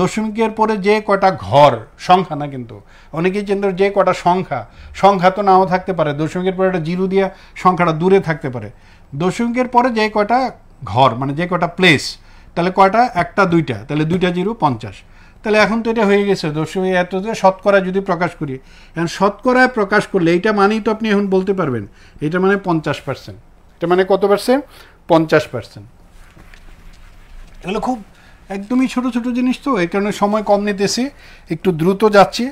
দশমিকের পরে যে কয়টা ঘর, সংখ্যা না কিন্তু, অনেকেই চিন্তা যে কয়টা সংখ্যা তো নাও থাকতে পারে, দশমিকের পরে একটা 0 দিয়ে সংখ্যাটা দূরে থাকতে পারে। দশমিকের পরে যে কয়টা ঘর মানে যে কয়টা প্লেস, তাহলে কয়টা, 1টা 2টা, তাহলে 2টা 0 50। তাহলে এখন তো এটা হয়ে গেছে দশমিক এত যে শতকরা যদি প্রকাশ করি, এখন শতকরায় প্রকাশ করলে এইটা মানেই তো আপনি এখন বলতে পারবেন এটা মানে 50%, এটা মানে কত পার্সেন্ট 50%। এগুলো খুব একদমই ছোট ছোট জিনিস, তো এই কারণে সময় কম নিতেছি, একটু দ্রুত যাচ্ছি।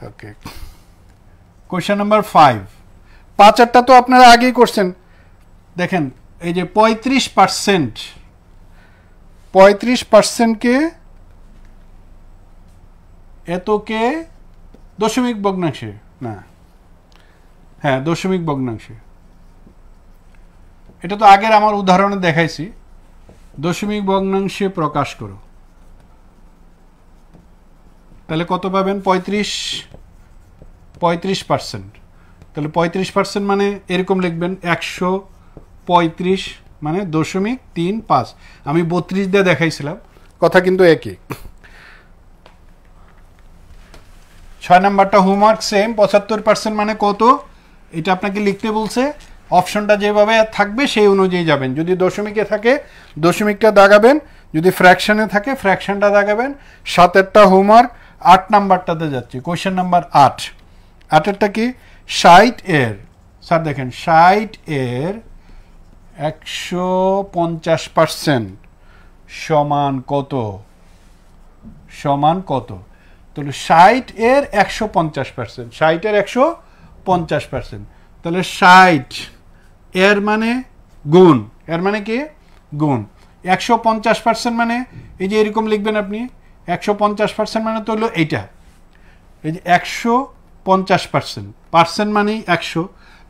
ওকে, কোয়েশ্চেন নাম্বার 5, 5-8টা তো আপনারা আগেই করছেন। দেখেন এই যে 35%কে এতকে দশমিক ভগ্নাংশে, না হ্যাঁ দশমিক ভগ্নাংশে, এটা তো আগের আমার উদাহরণে দেখাইছি। দশমিক ভগ্নাংশে প্রকাশ করো, তাহলে কত পাবেন 35%। তাহলে 35% মানে এরকম লিখবেন 135 মানে 0.35, আমি 32 দিয়ে দেখাইছিলাম, কথা কিন্তু একই। 6 নাম্বারটা হোমওয়ার্ক সেম, 75% মানে কত, এটা আপনাকে লিখতে বলছে, অপশনটা যেভাবে থাকবে সেই অনুযায়ী যাবেন। যদি দশমিকে থাকে দশমিকটা দাগাবেন, যদি ফ্র্যাকশনে থাকে ফ্র্যাকশনটা দাগাবেন। 7-এরটা হোমওয়ার্ক। 8 নাম্বারটাতে যাচ্ছি, কোয়েশ্চেন নাম্বার 8। 8-এরটা কি, 60 এর, স্যার দেখেন 60 এর 150% সমান কত, সমান কত। তাহলে 60 এর 150%, 60 এর 150%, তাহলে 60 এর মানে গুণ, এর মানে কি গুণ, 150% মানে এই যে এরকম লিখবেন আপনি, 150% মানে তো হলো এইটা, এই যে 150%, পার্সেন্ট মানেই 100।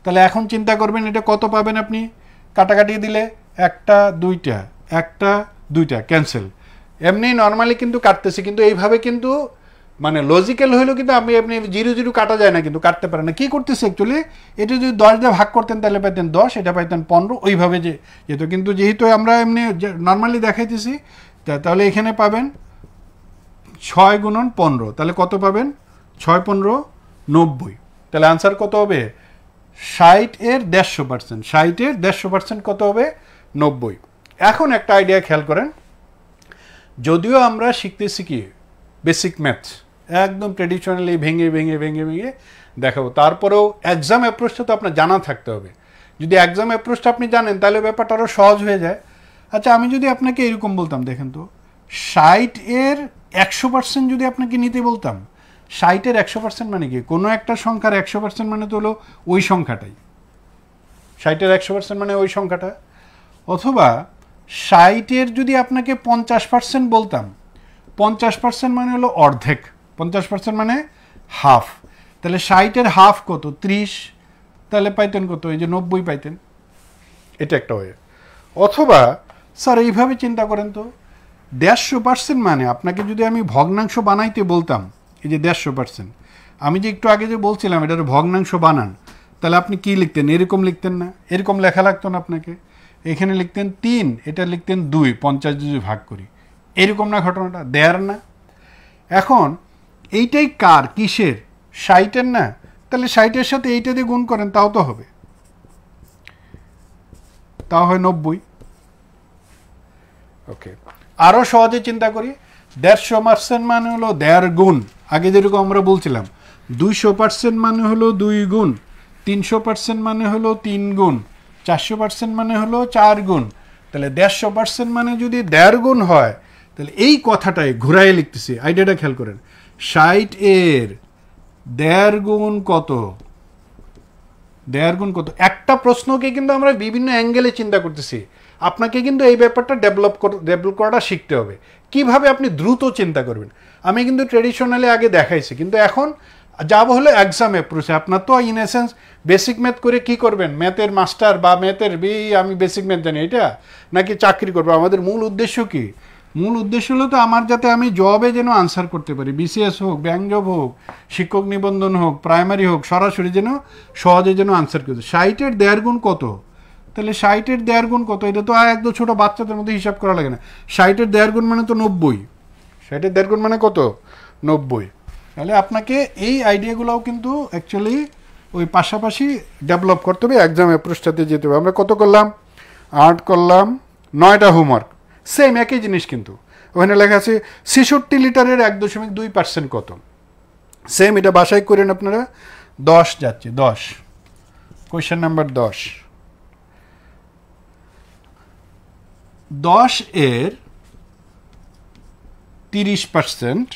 তাহলে এখন চিন্তা করবেন এটা কত পাবেন আপনি, কাটাকাটি দিলে 1টা 2টা, 1টা 2টা ক্যান্সেল। এমনি নর্মালি কিন্তু কাটতেছি, কিন্তু এইভাবে কিন্তু মানে লজিক্যাল হইলেও কিন্তু আপনি 0 কাটা যায় না, কিন্তু কাটতে পারেন না। কি করতেছে অ্যাকচুয়ালি, এটা যদি 10 দিয়ে ভাগ করতেন তাহলে পাইতেন 10, এটা পাইতেন 15, ওইভাবে যে যেত। কিন্তু যেহেতু আমরা এমনি নর্মালি দেখাইতেছি, তাহলে এখানে পাবেন 6 গুণন 15, তাহলে কত পাবেন 6 15 90। তাহলে আনসার কত হবে, 60 এর 150%, 60 এর 150% কত হবে 90। এখন একটা আইডিয়া খেয়াল করেন, যদিও আমরা শিখতেছি কি বেসিক ম্যাথস, একদম ট্রেডিশনালি ভেঙে ভেঙে ভেঙে ভেঙে দেখাবো, তারপরেও এক্সাম অ্যাপ্রোচটা তো আপনার জানা থাকতে হবে। যদি এক্সাম অ্যাপ্রোচটা আপনি জানেন তাহলে ব্যাপারটা আরও সহজ হয়ে যায়। আচ্ছা, আমি যদি আপনাকে এরকম বলতাম, দেখেন তো 60 এর 100% যদি আপনাকে নিতে বলতাম, 60 এর 100% মানে কি? কোনো একটা সংখ্যার 100% মানে তো হলো ওই সংখ্যাটাই। 60 এর 100% মানে ওই সংখ্যাটা। অথবা 60 এর যদি আপনাকে 50% বলতাম, 50% মানে হলো অর্ধেক, 50% মানে হাফ। তাহলে 60 এর হাফ কত? 30। তাহলে পাইতেন কত? এই যে 90 পাইতেন। এটা একটা ওয়ে। অথবা স্যার এইভাবে চিন্তা করেন তো, 150% মানে আপনাকে যদি আমি ভগ্নাংশ বানাইতে বলতাম, এই যে 150%, আমি যে একটু আগে যে বলছিলাম এটার ভগ্নাংশ বানান, তাহলে আপনি কি লিখতেন? এরকম লিখতেন না? এরকম লেখা লাগতো না আপনাকে? এখানে লিখতেন 3, এটা লিখতেন 2, 50 যদি ভাগ করি। এরকম না ঘটনাটা? দেয়ার না? এখন এইটাই কার, কিসের? 60-এর না? তাহলে 60-এর সাথে এইটা দিয়ে গুণ করেন, তাও তো হবে, তাও হয় 90। ওকে, আরও সহজে চিন্তা করি। 150% মানে হলো 1.5 গুণ, আগে যেরকম আমরা বলছিলাম। 200% মানে হলো 2 গুণ, 300% মানে হলো 3 গুণ, 400% মানে হলো 4 গুণ। তাহলে 150% মানে যদি 1.5 গুণ হয়, তাহলে এই কথাটাই ঘুরাই লিখতেছি। আইডিয়াটা খেয়াল করেন, 60 এর 1.5 গুণ কত? 1.5 গুণ কত? একটা প্রশ্নকে কিন্তু আমরা বিভিন্ন অ্যাঙ্গেলে চিন্তা করতেছি। আপনাকে কিন্তু এই ব্যাপারটা ডেভেলপ করাটা শিখতে হবে, কিভাবে আপনি দ্রুত চিন্তা করবেন। আমি কিন্তু ট্রেডিশনালি আগে দেখাইছি, কিন্তু এখন যাব হলো এক্সাম অ্যাপ্রোচে। আপনার তো ইন এসেন্স বেসিক ম্যাথ করে কি করবেন? ম্যাথের মাস্টার বা ম্যাথের আমি বেসিক ম্যাথ জানি এটা, নাকি চাকরি করবো? আমাদের মূল উদ্দেশ্য কি? মূল উদ্দেশ্য হলো তো আমার যাতে আমি জবে যেন আনসার করতে পারি, বিসিএস হোক, ব্যাংক জব হোক, শিক্ষক নিবন্ধন হোক, প্রাইমারি হোক, সরাসরি যেন সহজে যেন আনসার করতে। 60 এর 1.5 গুণ কত? তাহলে 60 এর 1.5 গুণ কত? এটা তো একদম ছোটো বাচ্চাদের মধ্যে হিসাব করা লাগে না। 60 এর 1.5 গুণ মানে তো 90। 60 এর 1.5 গুণ মানে কত? 90। তাহলে আপনাকে এই আইডিয়াগুলোও কিন্তু অ্যাকচুয়ালি ওই পাশাপাশি ডেভেলপ করতে হবে, এক্সাম অ্যাপ্রোচটাতে যেতে হবে। আমরা কত করলাম? 8 করলাম, 9টা হোমওয়ার্ক। সেম একই জিনিস, কিন্তু ওখানে লেখা আছে 66 লিটারের 1.2% কত? সেম এটা বাসায় করেন আপনারা। 10 যাচ্ছে, 10, কোয়েশ্চেন নাম্বার 10। 10 এর 30%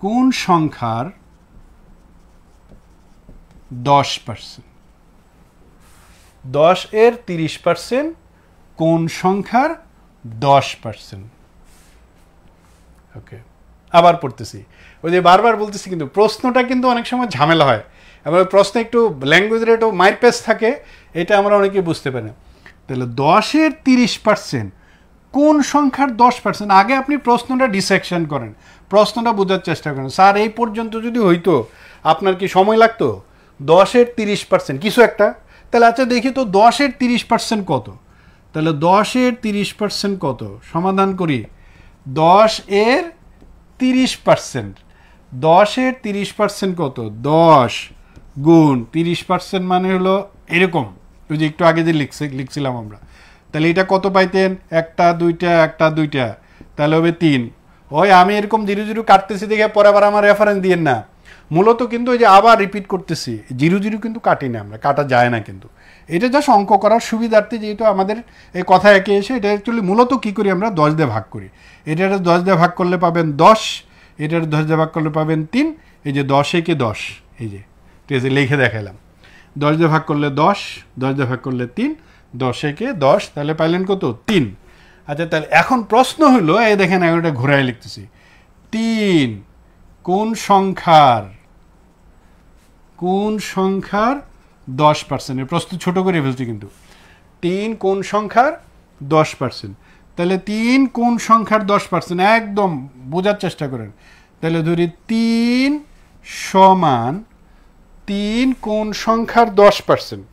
কোন সংখ্যার 10%? 10 এর 30% কোন সংখ্যার 10%? ওকে, আবার পড়তেছি। ওই যে বারবার বলতেছি, কিন্তু প্রশ্নটা কিন্তু অনেক সময় ঝামেলা হয়। এবার প্রশ্নে একটু ল্যাঙ্গুয়েজের একটু মাইরপেস থাকে, এটা আমরা অনেকে বুঝতে পারি না। তাহলে 10 এর 30% কোন সংখ্যার 10%? আগে আপনি প্রশ্নটা ডিসেকশন করেন, প্রশ্নটা বোঝার চেষ্টা করেন। স্যার এই পর্যন্ত যদি হইতো আপনার কি সময় লাগতো? 10 এর 30% কিছু একটা। তাহলে আচ্ছা দেখি তো 10 এর 30% কত? তাহলে 10 এর 30% কত? সমাধান করি। 10 এর 30%, 10 এর 30% কত? 10 গুণ 30% মানে হলো এরকম, ওই যে একটু আগে যে লিখছিলাম আমরা। তাহলে এটা কত পাইতেন? একটা, দুইটা, একটা, দুইটা, তাহলে হবে 3। ওই আমি এরকম 0 0 কাটতেছি দেখে পরে আবার আমার রেফারেন্স দিয়েন না। মূলত কিন্তু ওই যে আবার রিপিট করতেছি, 0 0 কিন্তু কাটি না আমরা, কাটা যায় না। কিন্তু এটা জাস্ট অঙ্ক করার সুবিধার্থে, যেহেতু আমাদের এই কথা একে এসে, এটা অ্যাকচুয়ালি মূলত কী করি আমরা? 10 দিয়ে ভাগ করি। এটা 10 দিয়ে ভাগ করলে পাবেন 10, এটার 10 দিয়ে ভাগ করলে পাবেন 3। এই যে 10 একে 10, এই যে ঠিক আছে লিখে দেখালাম। 10 দিয়ে ভাগ করলে 10, 10 দিয়ে ভাগ করলে 3, 10 একে 10, তাহলে পাইলেন কত? 3। আচ্ছা, তাহলে এখন প্রশ্ন হলো, এই দেখেন এটা ঘুরাই লিখতেছি। 3 কোন সংখ্যার 10%? প্রশ্ন ছোট করে ফেলছি কিন্তু। 3 কোন সংখ্যার 10%? তাহলে 3 কোন সংখ্যার 10%? একদম বোঝার চেষ্টা করেন। তাহলে ধরি 3 সমান 3 কোন সংখ্যার 10%?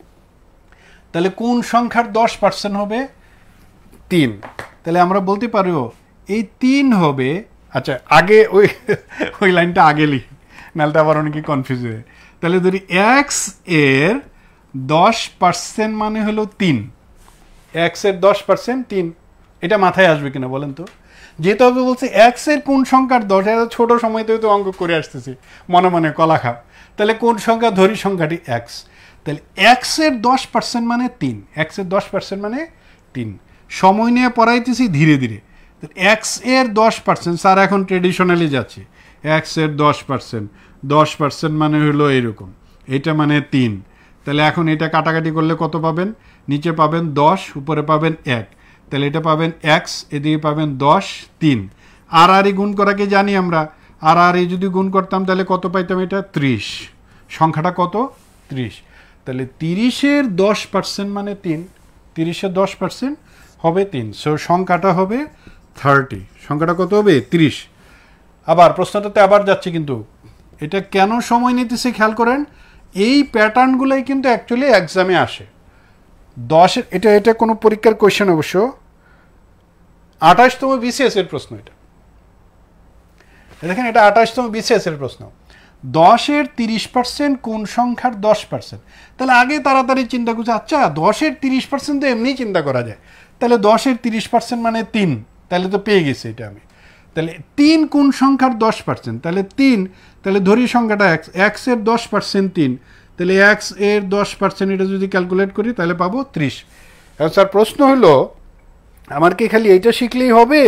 তাহলে কোন সংখ্যার 10% হবে? 3। তাহলে আমরা বলতে পারবো এই 3 হবে, আচ্ছা আগে ওই লাইনটা আগে লিখি, নাহলে আবার অনেকে কনফিউজ হয়ে। তাহলে ধরি x এর 10% মানে হলো 3, x এর 10% 3। এটা মাথায় আসবে কিনা বলেন তো? যেহেতু আমি বলছি x এর কোন সংখ্যার 10, এটা ছোট সময়তেও তো অঙ্ক করে আসতেছি মনে মনে কলা খাপ। তাহলে কোন সংখ্যা ধরি? সংখ্যাটি x। তাহলে এক্সের 10% মানে 3, এক্সের 10% মানে 3। সময় নিয়ে পড়াইতেছি ধীরে ধীরে। এক্স এর 10%, স্যার এখন ট্রেডিশনালি যাচ্ছে, এক্সের 10%, 10% মানে হলো এরকম, এটা মানে 3। তাহলে এখন এটা কাটাকাটি করলে কত পাবেন? নিচে পাবেন 10, উপরে পাবেন 1, তাহলে এটা পাবেন এক্স, এদিকে পাবেন 10, 3। আর গুণ করাকে জানি আমরা, আর যদি গুণ করতাম তাহলে কত পাইতাম? এটা 30। সংখ্যাটা কত? 30। তাহলে 30-এর 10% মানে 3, 30-এর 10% হবে 3। সো সংখ্যাটা হবে 30। সংখ্যাটা কত হবে? 30। আবার প্রশ্নটাতে আবার যাচ্ছে, কিন্তু এটা কেন সময় নিতেছে খেয়াল করেন। এই প্যাটার্নগুলোই কিন্তু অ্যাকচুয়ালি এক্সামে আসে। 10, এটা কোনো পরীক্ষার কোয়েশ্চেন অবশ্য, 28তম বিসিএস এর প্রশ্ন এটা। দেখেন, এটা 28তম বিসিএস এর প্রশ্ন। 10-এর 30% কোন সংখ্যার 10%? তাহলে আগে তাড়াতাড়ি চিন্তা করছে, আচ্ছা 10-এর 30% তো এমনি চিন্তা করা যায়, তাহলে 10-এর 30% মানে 3, তাহলে তো পেয়ে গেছি এটা আমি। তাহলে 3 কোন সংখ্যার 10%? তাহলে 3, তাহলে ধরি সংখ্যাটা এক্স, এক্সের 10% 3, তাহলে এক্স এর 10% এটা যদি ক্যালকুলেট করি তাহলে পাবো 30। এখন স্যার প্রশ্ন হলো, আমার কি খালি এইটা শিখলেই হবে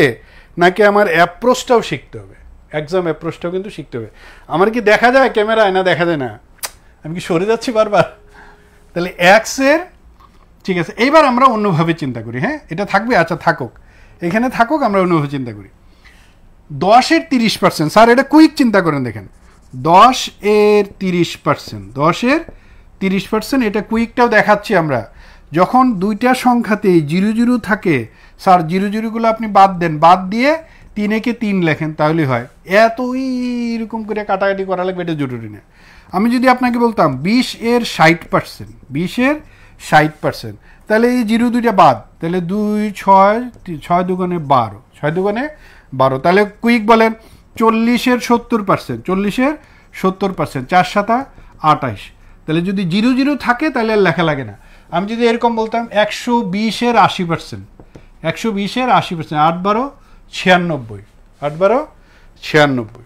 নাকি আমার অ্যাপ্রোচটাও শিখতে হবে? এক্সাম অ্যাপ্রোচটাও কিন্তু শিখতে হবে। আমার কি দেখা যায় ক্যামেরায়? না দেখা যায় না, আমি কি সরে যাচ্ছি বারবার? তাহলে এক্সের, ঠিক আছে, এইবার আমরা অন্যভাবে চিন্তা করি। হ্যাঁ, এটা থাকবে, আচ্ছা থাকুক, এখানে থাকুক, আমরা অন্যভাবে চিন্তা করি। 10-এর 30%, স্যার এটা কুইক চিন্তা করেন, দেখেন 10-এর 30%, 10-এর 30%, এটা কুইকটাও দেখাচ্ছি আমরা। যখন দুইটা সংখ্যাতেই 0 থাকে, স্যার 0 আপনি বাদ দেন, বাদ দিয়ে 3-একে 3 লেখেন, তাহলে হয়। এতই এরকম করে কাটাকাটি করা লাগবে, এটা জরুরি না। আমি যদি আপনাকে বলতাম 20-এর 60%, 20-এর 60%, তাহলে এই 0 দুইটা বাদ, তাহলে 2, 6, 6 দুগুণে 12, 6 দুগুণে 12, তাহলে কুইক বলেন 40-এর 70%, 40-এর 70%, 4 7 28, তাহলে যদি 0 থাকে তাহলে আর লেখা লাগে না। আমি যদি এরকম বলতাম 120-এর 80%, 120-এর 80%, 8 12 96, 8 12 96।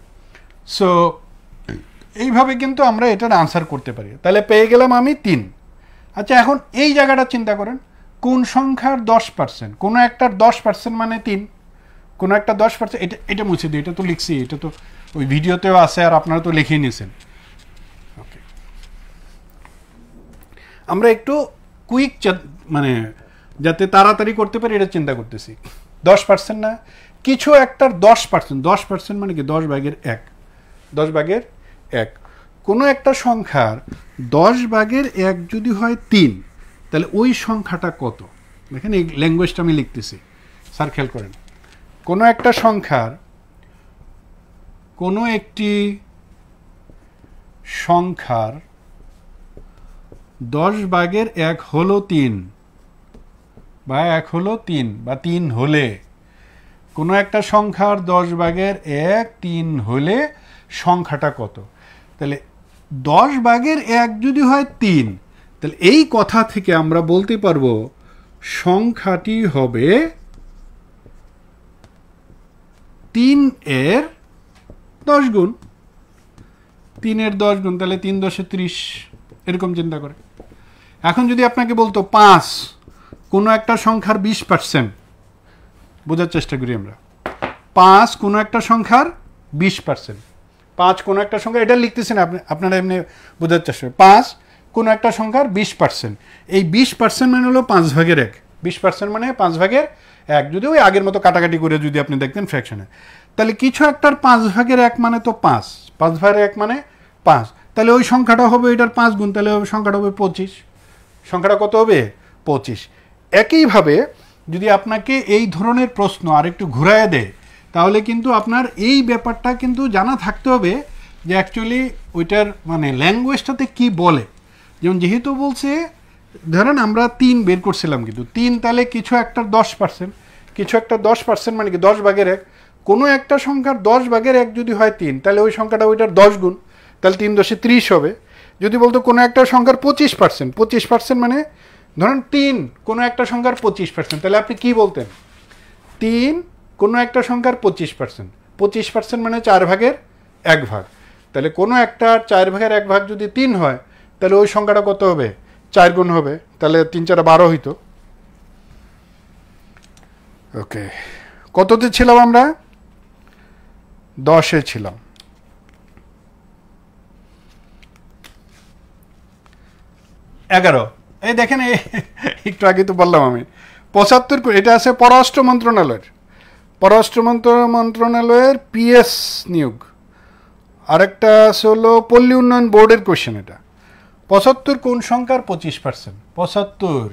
সো এইভাবে কিন্তু আমরা এটার আনসার করতে পারি। তাহলে পেয়ে গেলাম আমি 3। আচ্ছা, এখন এই জায়গাটা চিন্তা করেন, কোন সংখ্যার 10%? কোনো একটার 10% মানে 3, কোনো একটা 10%, এটা মুছে দিই, এটা তো লিখছি, এটা তো ওই ভিডিওতেও আছে, আর আপনারা তো লিখেই নিয়েছেন। ওকে, আমরা একটু কুইক, মানে যাতে তাড়াতাড়ি করতে পারি এটা চিন্তা করতেছি। 10% না, কিছু একটার 10%, 10% মানে কি? 10/1, 10/1। কোনো একটা সংখ্যার 10/1 যদি হয় 3, তাহলে ওই সংখ্যাটা কত? দেখেন, এই ল্যাঙ্গুয়েজটা আমি লিখতেছি, স্যার খেয়াল করেন। কোনো একটা সংখ্যার, কোনো একটি সংখ্যার 10/1 হলো 3, বা 1 হলো 3, বা 3 হলে, কোনো একটা সংখ্যার 10/1 3 হলে সংখ্যাটা কত? তাহলে 10/1 যদি হয় 3, তাহলে এই কথা থেকে আমরা বলতে পারবো সংখ্যাটি হবে 3-এর 10 গুণ। 3-এর 10 গুণ, তাহলে 3 10 30, এরকম চিন্তা করে। এখন যদি আপনাকে বলতো 5 কোনো একটা সংখ্যার 20%, বোঝার চেষ্টা করি আমরা। 5 কোনো একটা সংখ্যার 20%, 5 কোনো একটা সংখ্যা, এটা লিখতেছেন আপনারা এমনি বোঝার চেষ্টা করেন। 5 কোনো একটা সংখ্যার 20%, এই 20% মানে হলো 5/1, 20% মানে 5/1, যদি ওই আগের মতো কাটাকাটি করে যদি আপনি দেখতেন ফ্র্যাকশনে, তাহলে কিছু একটার 5/1 মানে তো 5, 5/1 মানে 5, তাহলে ওই সংখ্যাটা হবে এটার 5 গুণ, তাহলে সংখ্যাটা হবে 25। সংখ্যাটা কত হবে? 25। একইভাবে যদি আপনাকে এই ধরনের প্রশ্ন আরেকটু ঘুরায় দেয়, তাহলে কিন্তু আপনার এই ব্যাপারটা কিন্তু জানা থাকতে হবে যে অ্যাকচুয়ালি ওইটার মানে ল্যাঙ্গুয়েজটাতে কি বলে। যেমন যেহেতু বলছে, ধরেন আমরা 3 বের করছিলাম, কিন্তু 3 তাহলে কিছু একটার 10%, কিছু একটা 10% মানে কি 10/1, কোনো একটা সংখ্যার 10/1 যদি হয় 3, তাহলে ওই সংখ্যাটা ওইটার 10 গুণ, তাহলে 3 10 30 হবে। যদি বলতো কোনো একটা সংখ্যার 25%, 25% মানে ধরেন 3 কোনো একটা সংখ্যার 25%, তাহলে আপনি কি বলতেন? 3 কোনো একটা সংখ্যার 25%, 25% মানে 4/1 তাহলে কোনো একটা 4/1 যদি 3 হয়, তাহলে ওই সংখ্যাটা কত হবে? 4 গুণ হবে, তাহলে 3 4 12 হইতো। ওকে, কততে ছিলাম আমরা? 10-এ ছিলাম। এগারো, এই দেখেন, একটু আগে তো বললাম আমি 75, এটা আছে পররাষ্ট্র মন্ত্রণালয়ের, পররাষ্ট্র মন্ত্রণালয়ের পিএস নিয়োগ। আরেকটা আছে হলো পল্লী উন্নয়ন বোর্ডের কোশ্চেন। এটা 75 কোন সংখ্যার 25%? 75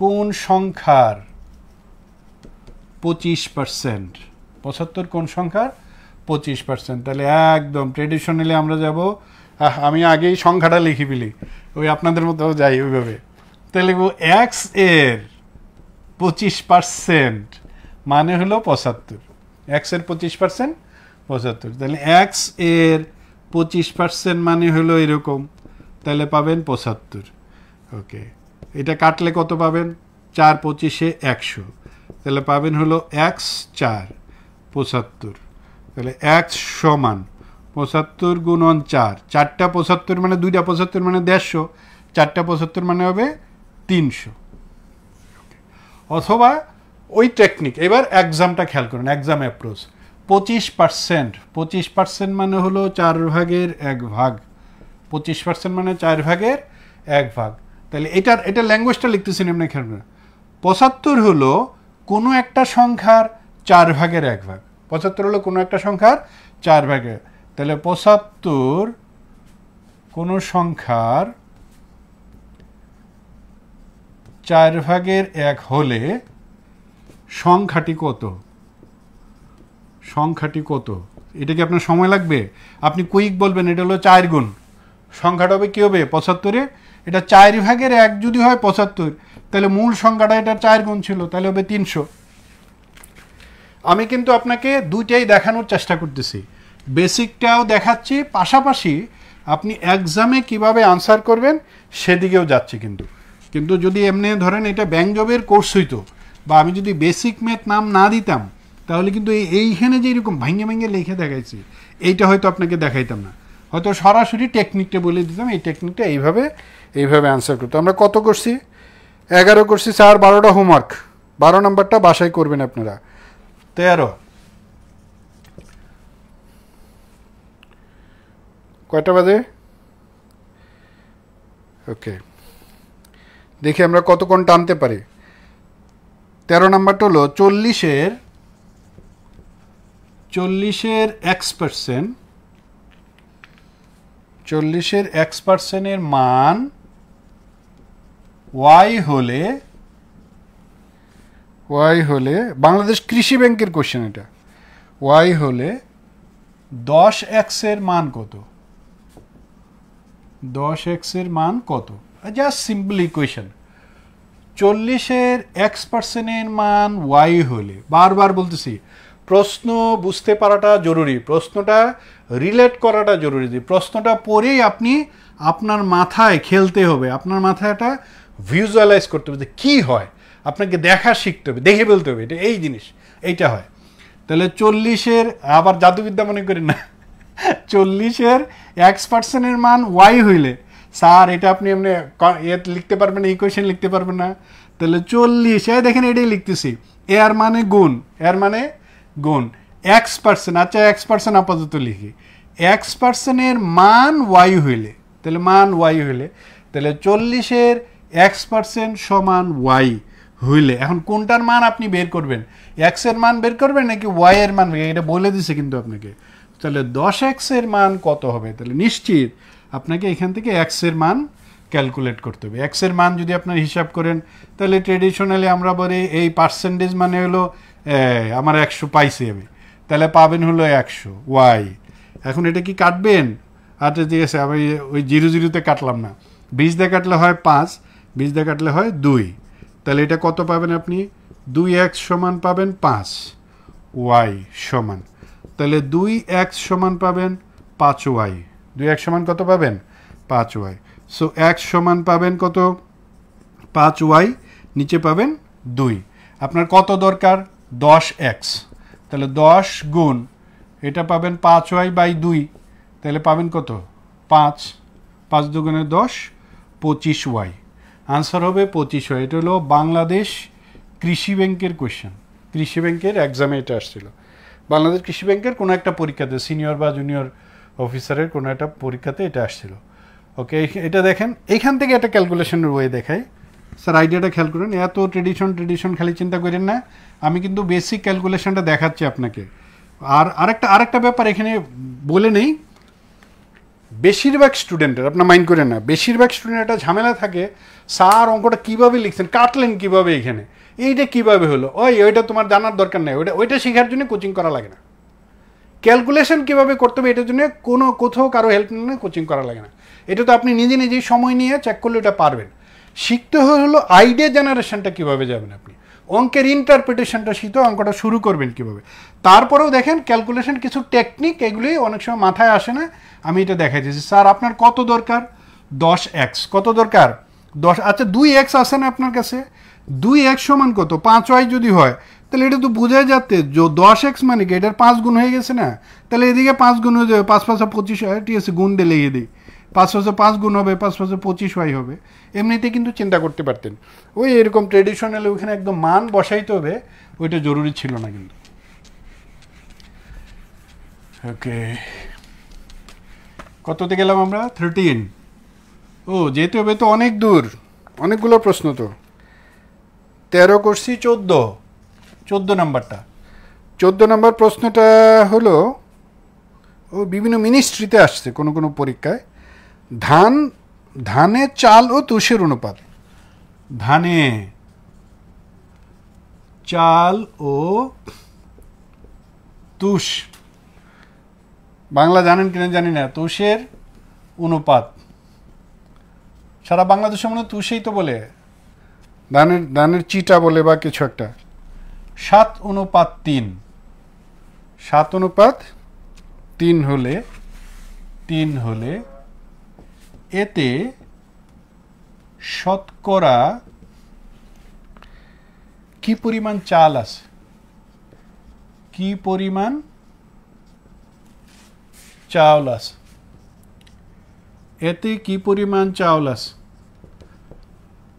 কোন সংখ্যার 25%? 75 কোন সংখ্যার 25%? তাহলে একদম ট্রেডিশনালি আমরা যাব, আমি আগেই সংখ্যাটা লিখি ফেলি, ওই আপনাদের মতো যাই ওইভাবে। তাহলে এক্স এর 25% মানে হলো 75। এক্স এর 25% 75। তাহলে এক্স এর 25% মানে হলো এরকম, তাহলে পাবেন 75। ওকে, এটা কাটলে কত পাবেন? 4 25-এ 100, তাহলে পাবেন হলো এক্স 4 75। তাহলে এক্স সমান 75 গুণন 4, 4টা 75 মানে 2টা 75 মানে 150, 4টা 75 মানে হবে 300। অথবা ওই টেকনিক, এবার এক্সামটা খেয়াল করুন, এক্সাম অ্যাপ্রোচ। 25% মানে হলো 4 ভাগের 1 ভাগ। 25% মানে 4 ভাগের 1 ভাগ। তাহলে এটা ল্যাঙ্গুয়েজটা লিখতেছেন এমনি খেয়াল করুন। 75 হলো কোনো একটা সংখ্যার 4 ভাগের 1 ভাগ। 75 হলো কোনো একটা সংখ্যার 4 ভাগের, তাহলে 75 কোনো সংখ্যার 4 ভাগের 1 হলে সংখ্যাটি কত? সংখ্যাটি কত? এটা কি আপনার সময় লাগবে? আপনি কুইক বলবেন এটা হলো 4 গুণ, সংখ্যাটা হবে কি হবে? 75-এ এটা 4 ভাগের 1 যদি হয় 75, তাহলে মূল সংখ্যাটা এটা 4 গুণ ছিল, তাহলে হবে 300। আমি কিন্তু আপনাকে দুইটাই দেখানোর চেষ্টা করতেছি, বেসিকটাও দেখাচ্ছি, পাশাপাশি আপনি এক্সামে কিভাবে আনসার করবেন সেদিকেও যাচ্ছি। কিন্তু যদি এমনি ধরেন এটা ব্যাংক জবের কোর্স হইতো, বা আমি যদি বেসিক ম্যাথ নাম না দিতাম, তাহলে কিন্তু এইখানে যে এরকম ভাঙে ভাঙে লিখে দেখাইছি, এইটা হয়তো আপনাকে দেখাইতাম না, হয়তো সরাসরি টেকনিকটা বলে দিতাম, এই টেকনিকটা এইভাবে আনসার করতো। আমরা কত করছি? 11 করছি, 4 12টা হোমওয়ার্ক, 12 নম্বরটা বাসায় করবেন আপনারা। 13 কয়টা বাজে? ওকে, দেখি আমরা কতক্ষণ টানতে পারি। 13 নম্বরটা হলো 40-এর x%, 40-এর x%-এর মান y হলে বাংলাদেশ কৃষি ব্যাংকের কোশ্চেন এটা, y হলে 10x এর মান কত? 10x এর মান কত? Just simple equation. 40-এর x%-এর মান y হলে, বারবার বলতেছি, প্রশ্ন বুঝতে পারাটা জরুরি, প্রশ্নটা রিলেট করাটা জরুরি। প্রশ্নটা পড়েই আপনি আপনার মাথায় খেলতে হবে, আপনার মাথায় এটা ভিজুয়ালাইজ করতে হবে যে কী হয়, আপনাকে দেখা শিখতে হবে, দেখে বলতে হবে এটা এই জিনিস, এইটা হয়। তাহলে 40-এর, আবার জাদুবিদ্যা মনে করেন না, 40-এর x%-এর মান y হইলে, স্যার এটা আপনি এমনি লিখতে পারবেন না, ইকুয়েশন লিখতে পারবেন না। তাহলে 40, দেখেন এটাই লিখতেছি, এর মানে গুণ, এর মানে গুণ x%, আচ্ছা x% আপাতত লিখি, x%-এর মান y হইলে, তাহলে মান y হইলে, তাহলে 40-এর x% সমান y হইলে, এখন কোনটার মান আপনি বের করবেন? x এর মান বের করবেন নাকি y এর মান? এটা বলে দিছে কিন্তু আপনাকে। তাহলে 10x এর মান কত হবে? তাহলে নিশ্চিত আপনাকে এখান থেকে x এর মান ক্যালকুলেট করতে হবে। x এর মান যদি আপনার হিসাব করেন, তাহলে ট্রেডিশনালি আমরা বলি এই পার্সেন্টেজ মানে হলো আমার 100 পাইছি আমি, তাহলে পাবেন হলো 100 y। এখন এটা কি কাটবেন? আচ্ছা ঠিক আছে, আমি ওই 0 তে কাটলাম না, 20 দিয়ে কাটলে হয় 5, 20 দিয়ে কাটলে হয় 2, তাহলে এটা কত পাবেন আপনি? 2x সমান পাবেন 5, y সমান, তাহলে 2x সমান পাবেন 5y, 2x সমান কত পাবেন? 5y। সো x সমান পাবেন কত? 5y, নিচে পাবেন 2। আপনার কত দরকার? 10x, তাহলে 10 গুণ এটা পাবেন 5y/2, তাহলে পাবেন কত? 5 5 দুগুণে 10, 25y। আনসার হবে 25y। এটা হলো বাংলাদেশ কৃষি ব্যাংকের কোয়েশ্চেন। কৃষি ব্যাংকের এক্সামে এটা আসছিল। বাংলাদেশ কৃষি ব্যাংকের কোনো একটা পরীক্ষাতে, সিনিয়র বা জুনিয়র অফিসারের কোনো একটা পরীক্ষাতে এটা আসছিল। ওকে, এটা দেখেন, এইখান থেকে একটা ক্যালকুলেশনের ওয়ে দেখায়। স্যার আইডিয়াটা খেয়াল করেন, এত ট্রেডিশন খালি চিন্তা করেন না, আমি কিন্তু বেসিক ক্যালকুলেশনটা দেখাচ্ছি আপনাকে। আর আরেকটা ব্যাপার এখানে বলে নেই, বেশিরভাগ স্টুডেন্টের, আপনার মাইন্ড করেন না, বেশিরভাগ স্টুডেন্ট একটা ঝামেলা থাকে, স্যার অঙ্কটা কীভাবে লিখছেন, কাটলেন কীভাবে, এখানে এইটা কীভাবে হলো, ওইটা তোমার জানার দরকার নেই, ওইটা শেখার জন্য কোচিং করা লাগে না। ক্যালকুলেশন কীভাবে করতে হবে এটার জন্য কোথাও কারো হেল্প নিয়ে কোচিং করা লাগে না। এটা তো আপনি নিজেই সময় নিয়ে চেক করলে এটা পারবেন। শিখতে হলো আইডিয়া জেনারেশনটা কীভাবে যাবেন আপনি, অঙ্কের ইন্টারপ্রিটেশনটা শিখতে, অঙ্কটা শুরু করবেন কীভাবে। তারপরেও দেখেন ক্যালকুলেশন কিছু টেকনিক, এগুলি অনেক সময় মাথায় আসে না। আমি এটা দেখাই দিয়েছি, স্যার আপনার কত দরকার, 10x। কত দরকার, 10। আচ্ছা 2x আছে না আপনার কাছে, 2x সমান কত, 5y যদি হয়, তাহলে এটা তো বোঝাই যাচ্ছে 10x মানে কি, এটার 5 গুণ হয়ে গেছে না, তাহলে এদিকে 5 গুণ হয়ে যাবে, 5 5 25 হয়, ঠিক আছে, গুণ দিয়ে লেগে দিই, 5 5 5 গুণ হবে, 5 5 25y হবে। এমনিতে কিন্তু চিন্তা করতে পারতেন। ওই এরকম ট্রেডিশনাল ওইখানে একদম মান বসাইতে হবে, ওইটা জরুরি ছিল না কিন্তু। ওকে, কততে গেলাম আমরা, 13। ও যেতে হবে তো অনেক দূর, অনেকগুলো প্রশ্ন তো। 13 করছি, 14 নাম্বারটা। 14 নাম্বার প্রশ্নটা হলো, ও বিভিন্ন মিনিস্ট্রিতে আসছে কোনো পরীক্ষায়, ধানে চাল ও তুষের অনুপাত। ধানে চাল ও তুষ, বাংলা জানেন কিনা জানি না, তুষের অনুপাত। সারা বাংলাদেশে মনে তুষেই তো বলে, ধানের চিটা বলে বা কিছু একটা। 7:3, 7:3 হলে এতে শতকরা কি পরিমাণ চাল আছে, কি পরিমাণ চাউল আছে, এতে কি পরিমাণ চাউল আছে।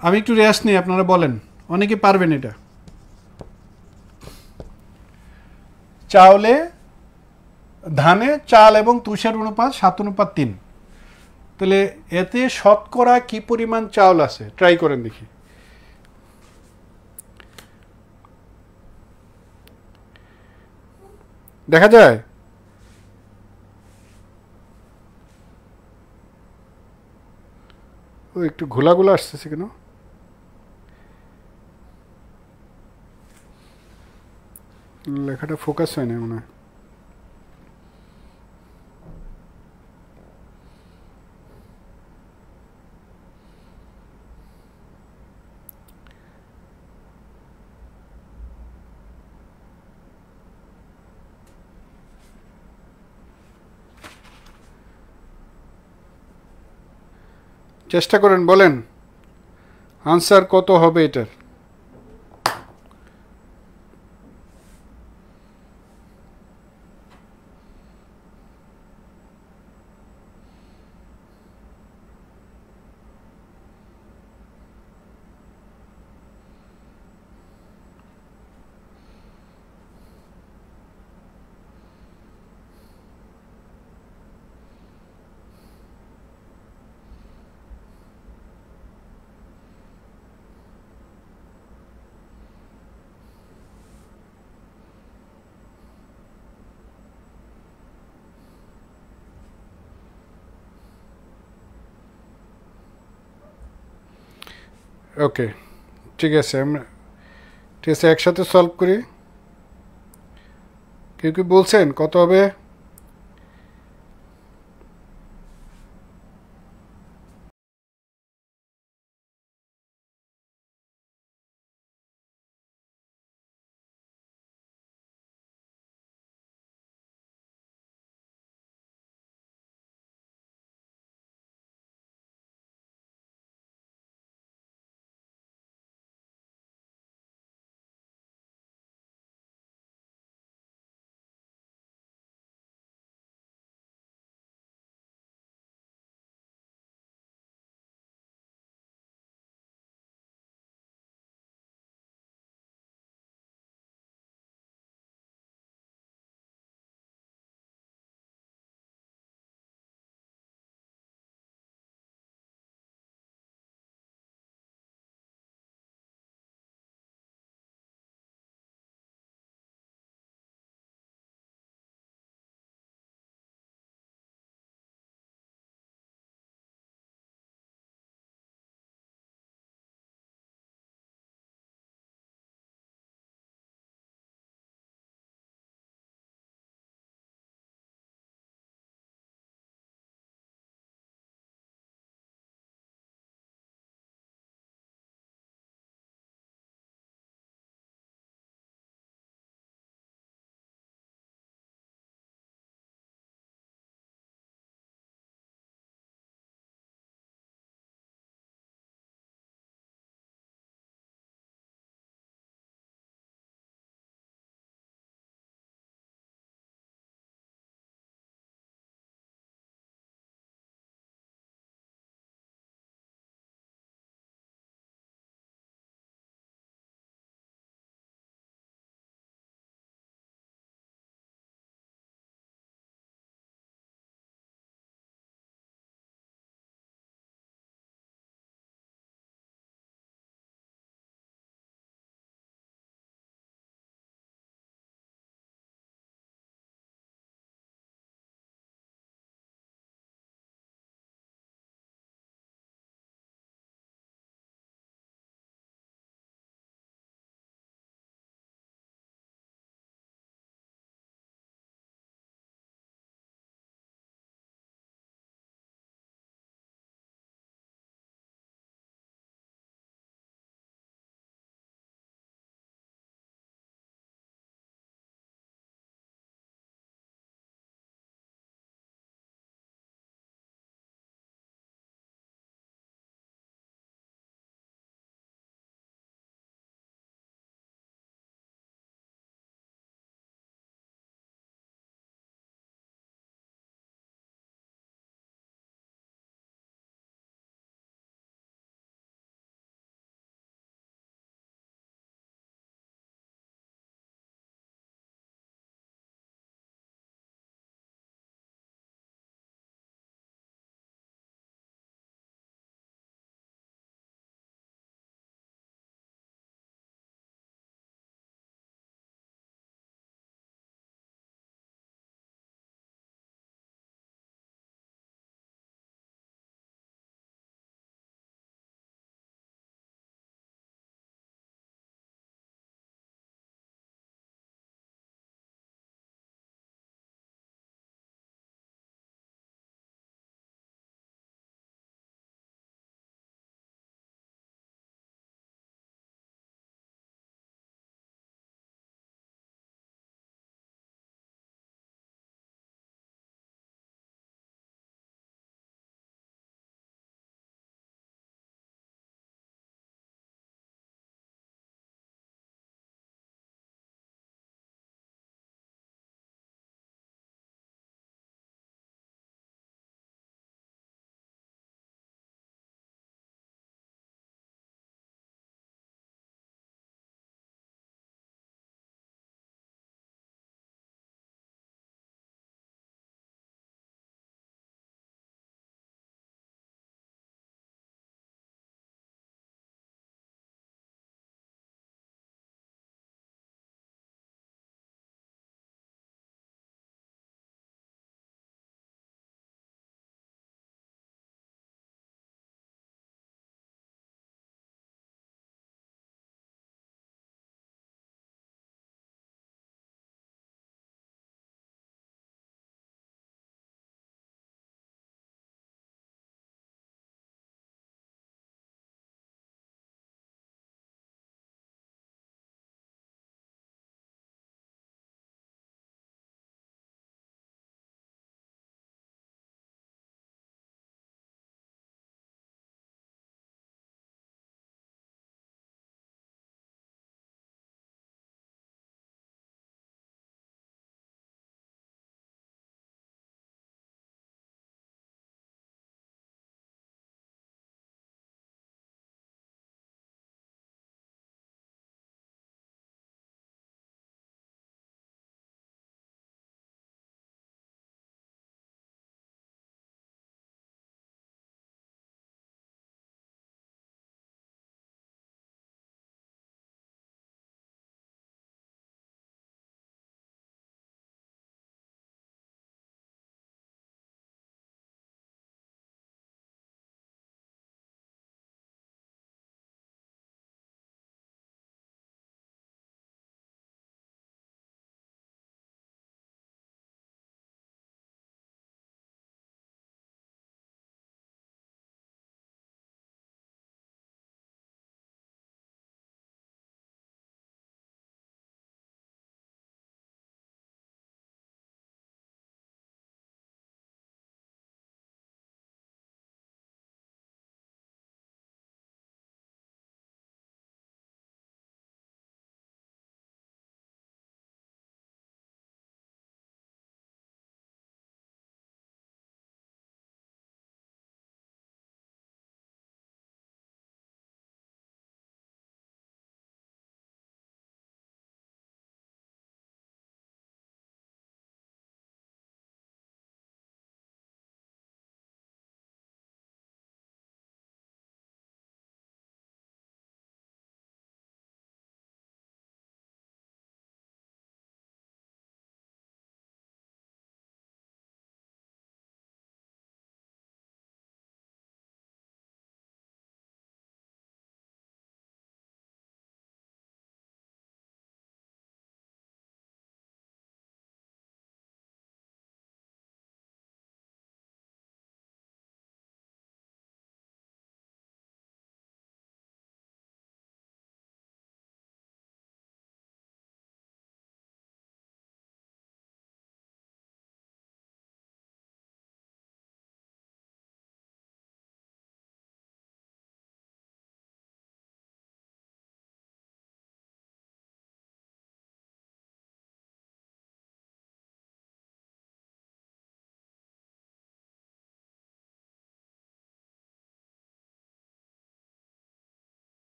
আমি একটু রেস্ট নিই, আপনারা বলেন, অনেকে পারবেন এটা। ধানে চাল এবং তুষের অনুপাত 7:3, তাহলে এতে শতকরা কি পরিমাণ চাউল আছে, ট্রাই করেন দেখি। দেখা যায়, ও একটু ঘোলাগুলো আসতেছে কেন, লেখাটা ফোকাস হয় না মনে হয়। চেষ্টা করেন, বলেন আনসার কত হবে এটার। ওকে, ঠিক আছে, একসাথে সলভ করি। কেউ কি বলছেন কত হবে?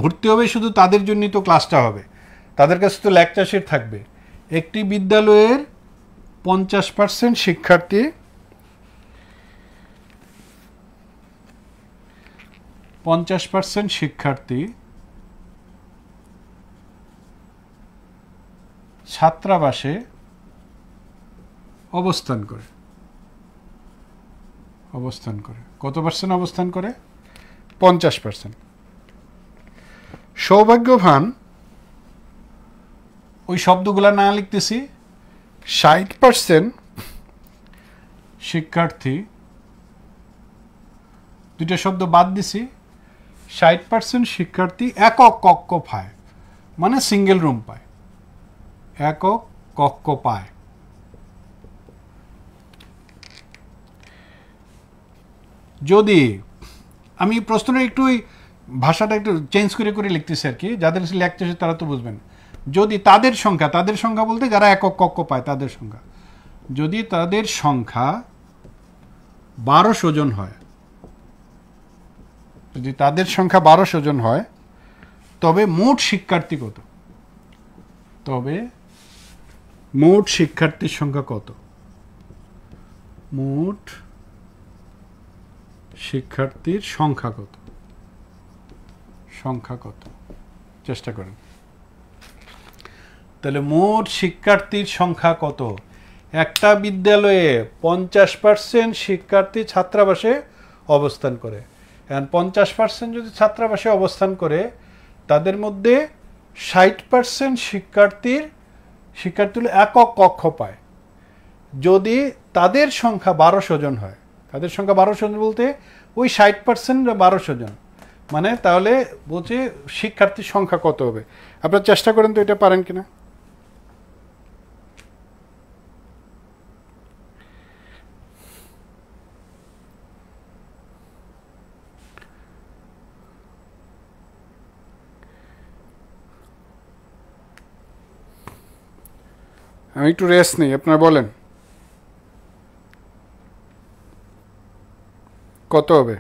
ভর্তি হবে শুধু তাদের জন্যই তো ক্লাসটা হবে, তাদের কাছে তো লেকচার শিট থাকবে। একটি বিদ্যালয়ের 50% শিক্ষার্থী ছাত্রাবাসে অবস্থান করে। কত পার্সেন্ট অবস্থান করে? 50%। সৌভাগ্যবান, ওই শব্দগুলো না লিখতেছি, 60% শিক্ষার্থী, দুইটা শব্দ বাদ দিছি, 60% শিক্ষার্থী একক কক্ষ পায়, মানে সিঙ্গেল রুম পায়, একক কক্ষ পায়। যদি আমি প্রশ্নটা একটু ভাষাটা একটু চেঞ্জ করে লিখতেছি আর কি, যাদের লেখতেছে তারা তো বুঝবেন। যদি তাদের সংখ্যা বলতে যারা একক কক্ষ পায় তাদের সংখ্যা, যদি তাদের সংখ্যা 1200 জন হয়, যদি তাদের সংখ্যা 1200 জন হয়, তবে মোট শিক্ষার্থী কত? তবে মোট শিক্ষার্থীর সংখ্যা কত? মোট শিক্ষার্থীর সংখ্যা কত? চেষ্টা করেন। তাহলে মোট শিক্ষার্থীর সংখ্যা কত? একটা বিদ্যালয়ে 50% শিক্ষার্থী ছাত্রাবাসে অবস্থান করে। এখন 50% যদি ছাত্রাবাসে অবস্থান করে, তাদের মধ্যে 60% শিক্ষার্থী একক কক্ষ পায়। যদি তাদের সংখ্যা 1200 জন হয়, তাদের সংখ্যা 1200 জন বলতে ওই 60% 1200 জন, মানে তাহলে বলছে শিক্ষার্থীর সংখ্যা কত হবে? আপনারা চেষ্টা করেন তো, এটা পারেন কিনা। আমি একটু রেস্ট নেই, আপনারা বলেন কত হবে?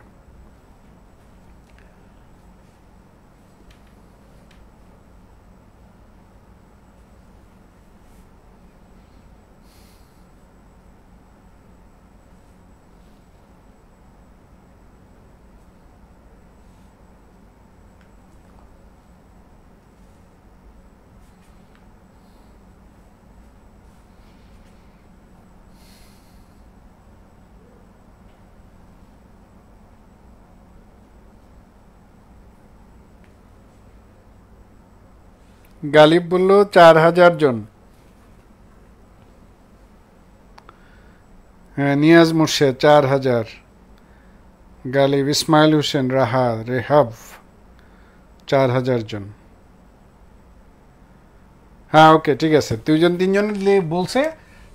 গালিব বলল 4000 জন। হ্যাঁ, নিয়াজ মুর্শেদ 4000, গালিব, ইসমাইল হোসেন, রাহা, রেহাব 4000 জন। হ্যাঁ, ওকে, ঠিক আছে, 2 জন 3 জন বলছে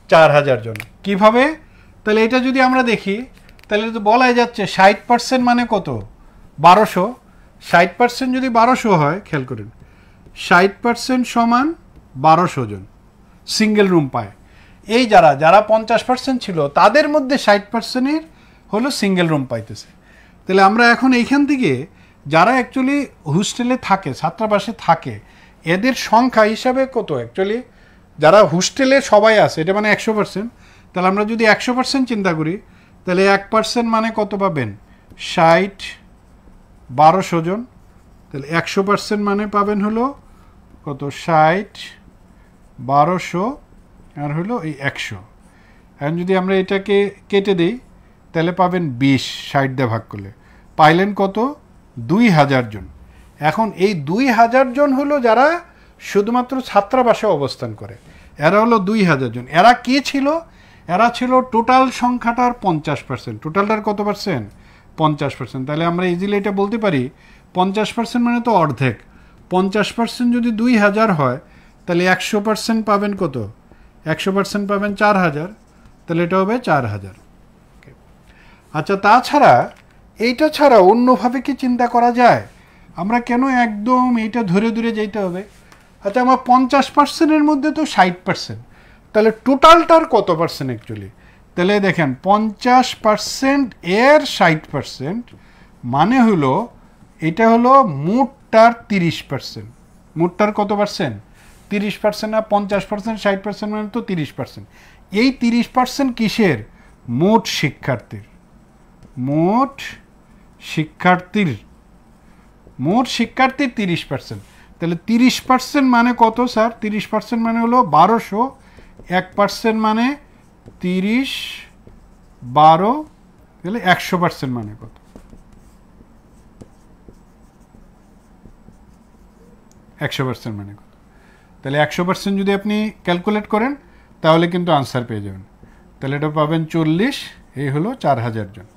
4000 জন। কিভাবে? তাহলে এটা যদি আমরা দেখি, তাহলে তো বলাই যাচ্ছে 60% মানে কত? 1200। 60% যদি 1200 হয়, খেয়াল করেন, 60% সমান 1200 জন সিঙ্গেল রুম পায়। এই যারা 50% ছিল, তাদের মধ্যে 60%-এর হলো সিঙ্গেল রুম পাইতেছে। তাহলে আমরা এখন এইখান থেকে যারা অ্যাকচুয়ালি হোস্টেলে থাকে, ছাত্রাবাসে থাকে, এদের সংখ্যা হিসাবে কত? অ্যাকচুয়ালি যারা হোস্টেলে সবাই আছে, এটা মানে 100%। তাহলে আমরা যদি 100% চিন্তা করি, তাহলে 1% মানে কত পাবেন? 60, 1200 জন। তাহলে 100% মানে পাবেন হলো কত? 60, 1200 আর হলো এই 100। এখন যদি আমরা এটাকে কেটে দিই, তাহলে পাবেন 20, 60 দিয়ে ভাগ করলে পাইলেন কত? 2000 জন। এখন এই 2000 জন হলো যারা শুধুমাত্র ছাত্রাবাসে অবস্থান করে, এরা হলো 2000 জন। এরা কি ছিল? এরা ছিল টোটাল সংখ্যাটার 50%। টোটালটার কত পার্সেন্ট? 50%। তাহলে আমরা ইজিলি এটা বলতে পারি 50% মানে তো অর্ধেক। 50% যদি 2000 হয়, তাহলে 100% পাবেন কত? 100% পাবেন 4000। তাহলে এটা হবে 4000। আচ্ছা, তাছাড়া এইটা ছাড়া অন্যভাবে কি চিন্তা করা যায়? আমরা কেন একদম এইটা ধরে যেতে হবে? আচ্ছা, আমার 50%-এর মধ্যে তো 60%, তাহলে টোটালটার কত পার্সেন্ট অ্যাকচুয়ালি? তাহলে দেখেন 50% এর 60% মানে হলো এটা হলো মোট মোটটার 30%। মোটটার কত পার্সেন্ট? 30% না 50%, 60% মানে তো 30%। এই 30% কিসের? মোট শিক্ষার্থীর। মোট শিক্ষার্থীর 30%। তাহলে 30% মানে কত স্যার? 30% মানে হলো 1200, 1% মানে 30, 12, তাহলে 100% মানে কত? 100% মানে কত? তাহলে 100% যদি আপনি ক্যালকুলেট করেন তাহলে কিন্তু আনসার পেয়ে যাবেন। তাহলে এটা পাবেন 40, এই হলো 4000 জন।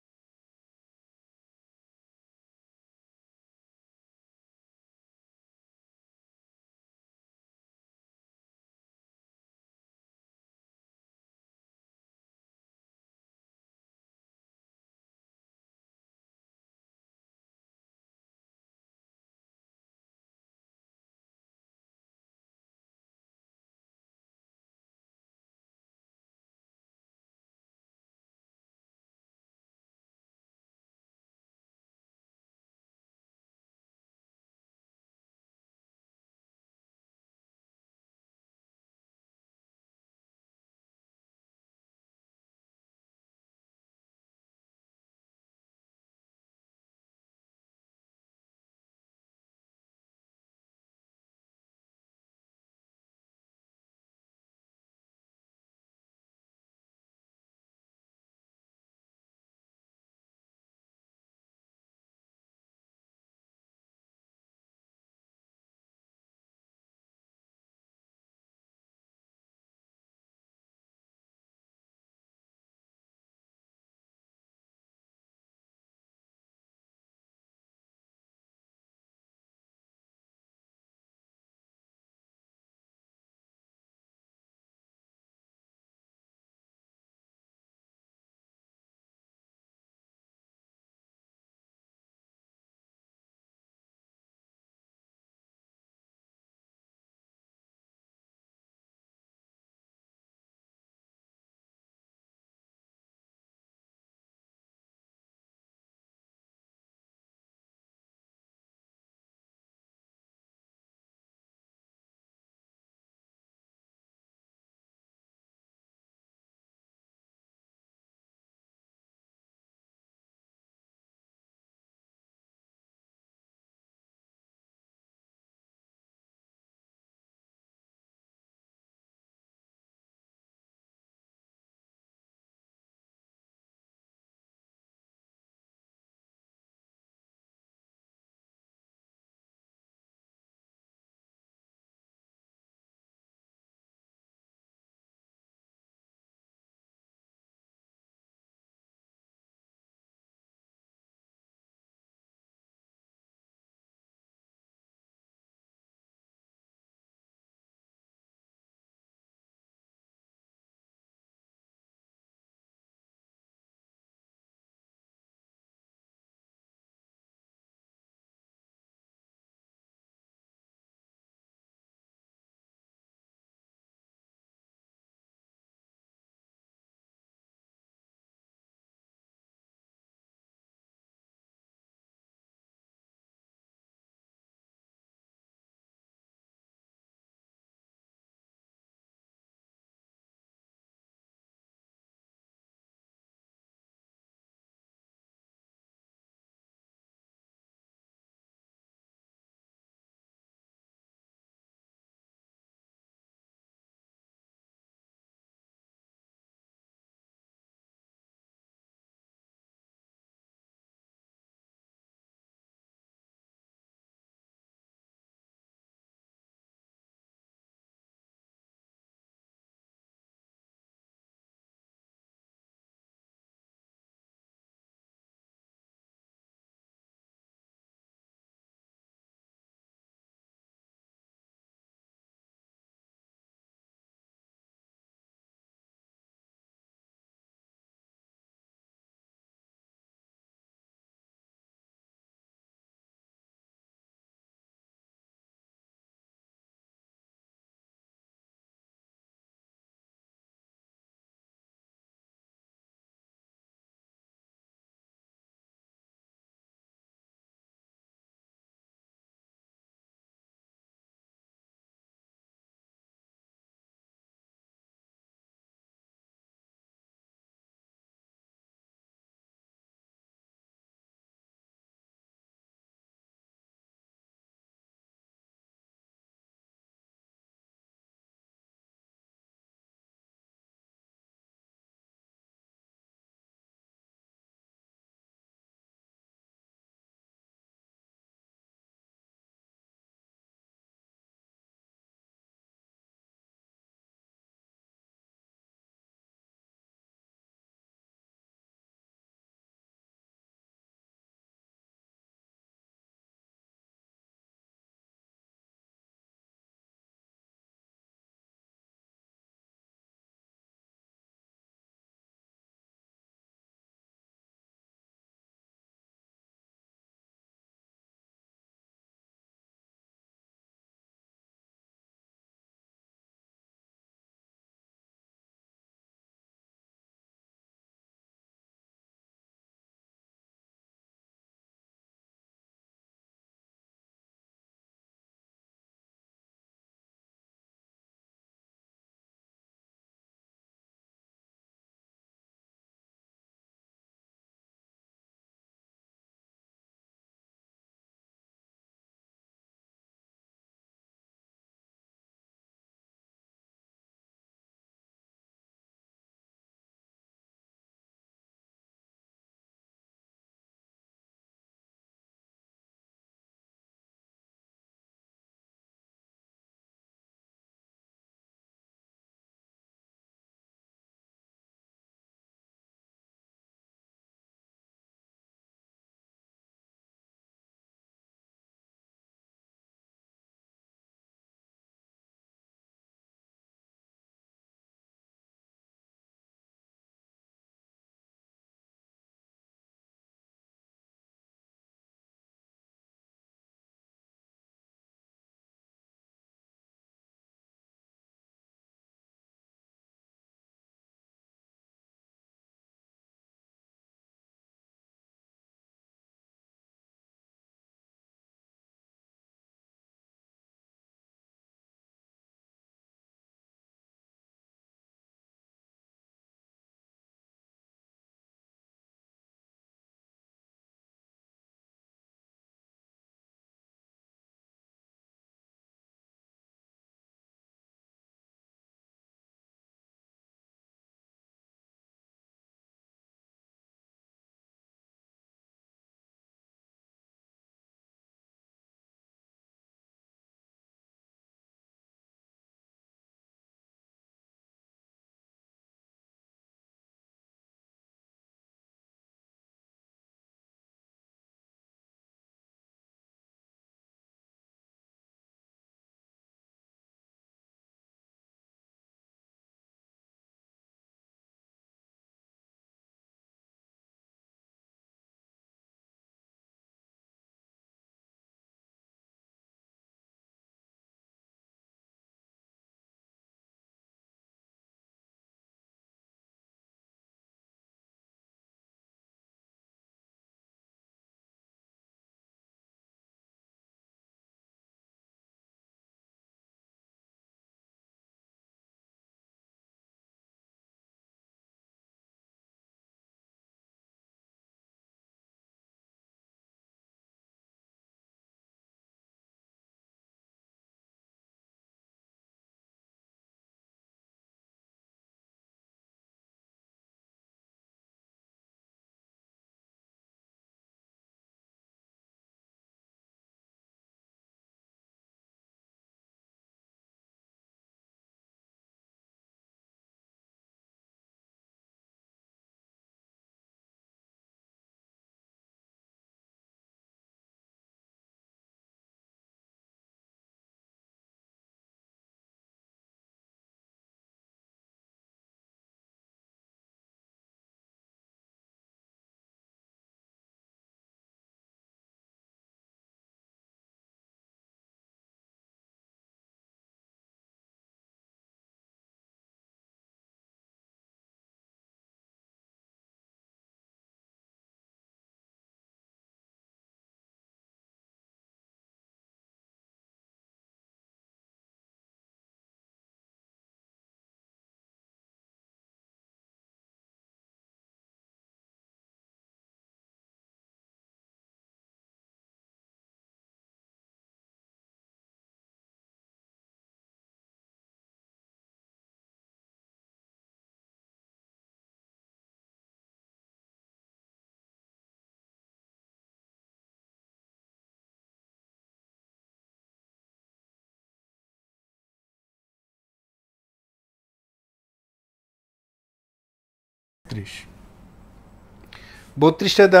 32টা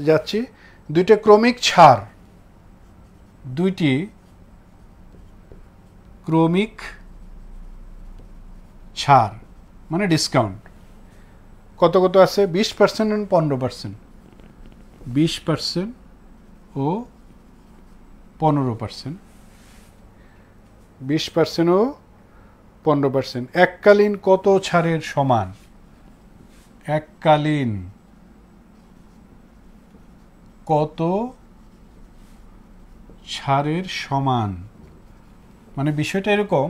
যাচ্ছি, দুইটা ক্রমিক ছাড়, দুইটি ক্রমিক ছাড় মানে ডিসকাউন্ট কত কত আছে 20% এবং 15%, 20% ও 15%, 20% ও 15%। এককালীন কত ছাড়ের সমান? এককালীন কত ছাড়ের সমান মানে বিষয়টা এরকম,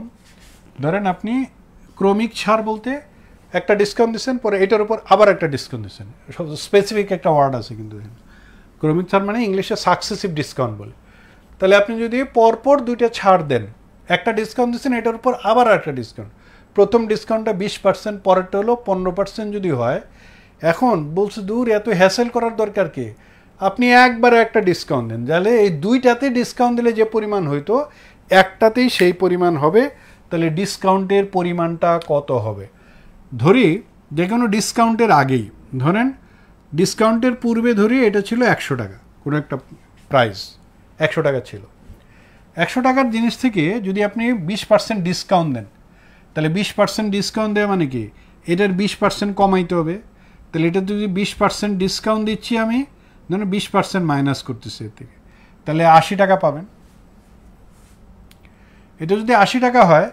ধরেন আপনি ক্রমিক ছাড় বলতে একটা ডিসকাউন্ট দিচ্ছেন, পরে এটার উপর আবার একটা ডিসকাউন্ট দিচ্ছেন, স্পেসিফিক একটা ওয়ার্ড আছে কিন্তু ক্রমিক ছাড় মানে ইংলিশে সাকসেসিভ ডিসকাউন্ট বলে। তাহলে আপনি যদি পরপর দুইটা ছাড় দেন, একটা ডিসকাউন্ট দিচ্ছেন এটার উপর আবার একটা ডিসকাউন্ট, প্রথম ডিসকাউন্টটা 20%, পরেরটা হলো 15% যদি হয়, এখন বলছে দূর এত হ্যাসেল করার দরকার কি, আপনি একবারে একটা ডিসকাউন্ট দেন, তাহলে এই দুইটাতে ডিসকাউন্ট দিলে যে পরিমাণ হইতো একটাতেই সেই পরিমাণ হবে। তাহলে ডিসকাউন্টের পরিমাণটা কত হবে? ধরি যে কোনো ডিসকাউন্টের আগেই, ধরেন ডিসকাউন্টের পূর্বে ধরি এটা ছিল 100 টাকা, কোনো একটা প্রাইস 100 টাকা ছিল, 100 টাকার জিনিস থেকে যদি আপনি 20% ডিসকাউন্ট দেন, তাহলে 20% ডিসকাউন্ট দেওয়া মানে কি এটার 20% কমাইতে হবে। তাহলে এটা যদি 20% ডিসকাউন্ট দিচ্ছি আমি, ধরেন 20% মাইনাস করতেছি এর থেকে, তাহলে 80 টাকা পাবেন। এটা যদি 80 টাকা হয়,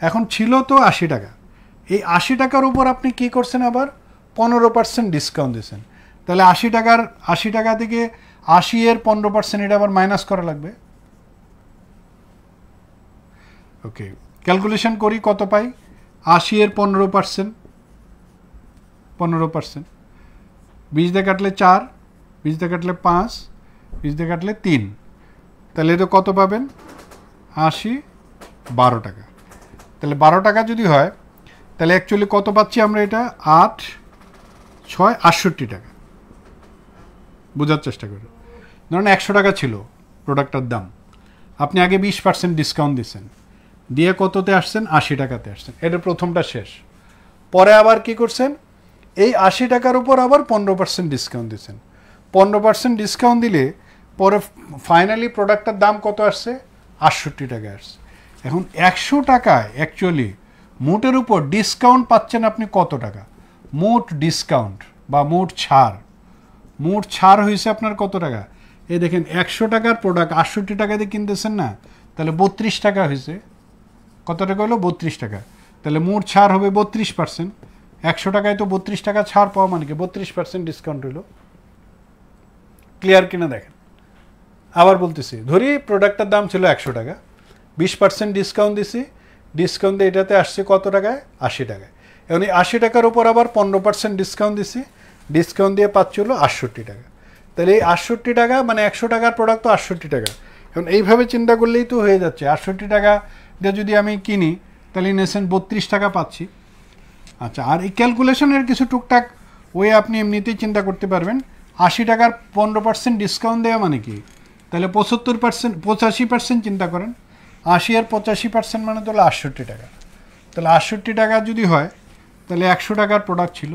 এখন ছিল তো 80 টাকা, এই 80 টাকার উপর আপনি কি করছেন আবার 15% ডিসকাউন্ট দিয়েছেন, তাহলে 80 টাকা থেকে 80 এর 15% এটা আবার মাইনাস করা লাগবে। ওকে, ক্যালকুলেশন করি কত পাই, 80 এর 15%, 20 দিয়ে কাটলে 4, 20 দিয়ে কাটলে 5, 20 দিয়ে কাটলে 3, তাহলে এটা কত পাবেন 80, 12 টাকা। তাহলে 12 টাকা যদি হয়, তাহলে অ্যাকচুয়ালি কত পাচ্ছি আমরা, এটা 8, 6, 68 টাকা। বোঝার চেষ্টা করি, ধরুন 100 টাকা ছিল প্রোডাক্টটার দাম, আপনি আগে 20% ডিসকাউন্ট দিচ্ছেন, দিয়ে কততে আসছেন 80 টাকাতে আসছেন, এটা প্রথমটা শেষ। পরে আবার কি করছেন, এই 80 টাকার উপর আবার 15% ডিসকাউন্ট দিচ্ছেন, 15% ডিসকাউন্ট দিলে পরে ফাইনালি প্রোডাক্টটার দাম কত আসছে 68 টাকা আসছে। এখন 100 টাকায় অ্যাকচুয়ালি মোটের উপর ডিসকাউন্ট পাচ্ছেন আপনি কত টাকা, মোট ডিসকাউন্ট বা মোট ছাড় হয়েছে আপনার কত টাকা, এই দেখেন 100 টাকার প্রোডাক্ট 68 টাকা দিয়ে কিনতেছেন না, তাহলে 32 টাকা হয়েছে, কত টাকা হলো 32 টাকা, তাহলে মোট ছাড় হবে 32%। 100 টাকায় তো 32 টাকা ছাড় পাওয়া মানে কি 32% ডিসকাউন্ট হইল। ক্লিয়ার কিনা দেখেন, আবার বলতেছি, ধরি প্রোডাক্টটার দাম ছিল 100 টাকা, 20% ডিসকাউন্ট দিছি, ডিসকাউন্ট দিয়ে এটাতে আসছে কত টাকায় 80 টাকায়, এবং এই 80 টাকার উপর আবার 15% ডিসকাউন্ট দিছি, ডিসকাউন্ট দিয়ে পাচ্ছি হলো 68 টাকা। তাহলে এই 68 টাকা মানে 100 টাকার প্রোডাক্ট তো 68 টাকা, এখন এইভাবে চিন্তা করলেই তো হয়ে যাচ্ছে 68 টাকা দিয়ে যদি আমি কিনি তাহলে ইনএসেন্স 32 টাকা পাচ্ছি। আচ্ছা, আর এই ক্যালকুলেশনের কিছু টুকটাক ওয়ে আপনি এমনিতেই চিন্তা করতে পারবেন। 80 টাকার 15% ডিসকাউন্ট দেওয়া মানে কি, তাহলে 85% চিন্তা করেন, 80 আর 85% মানে তাহলে 68 টাকা, তাহলে 68 টাকা যদি হয় তাহলে 100 টাকার প্রোডাক্ট ছিল।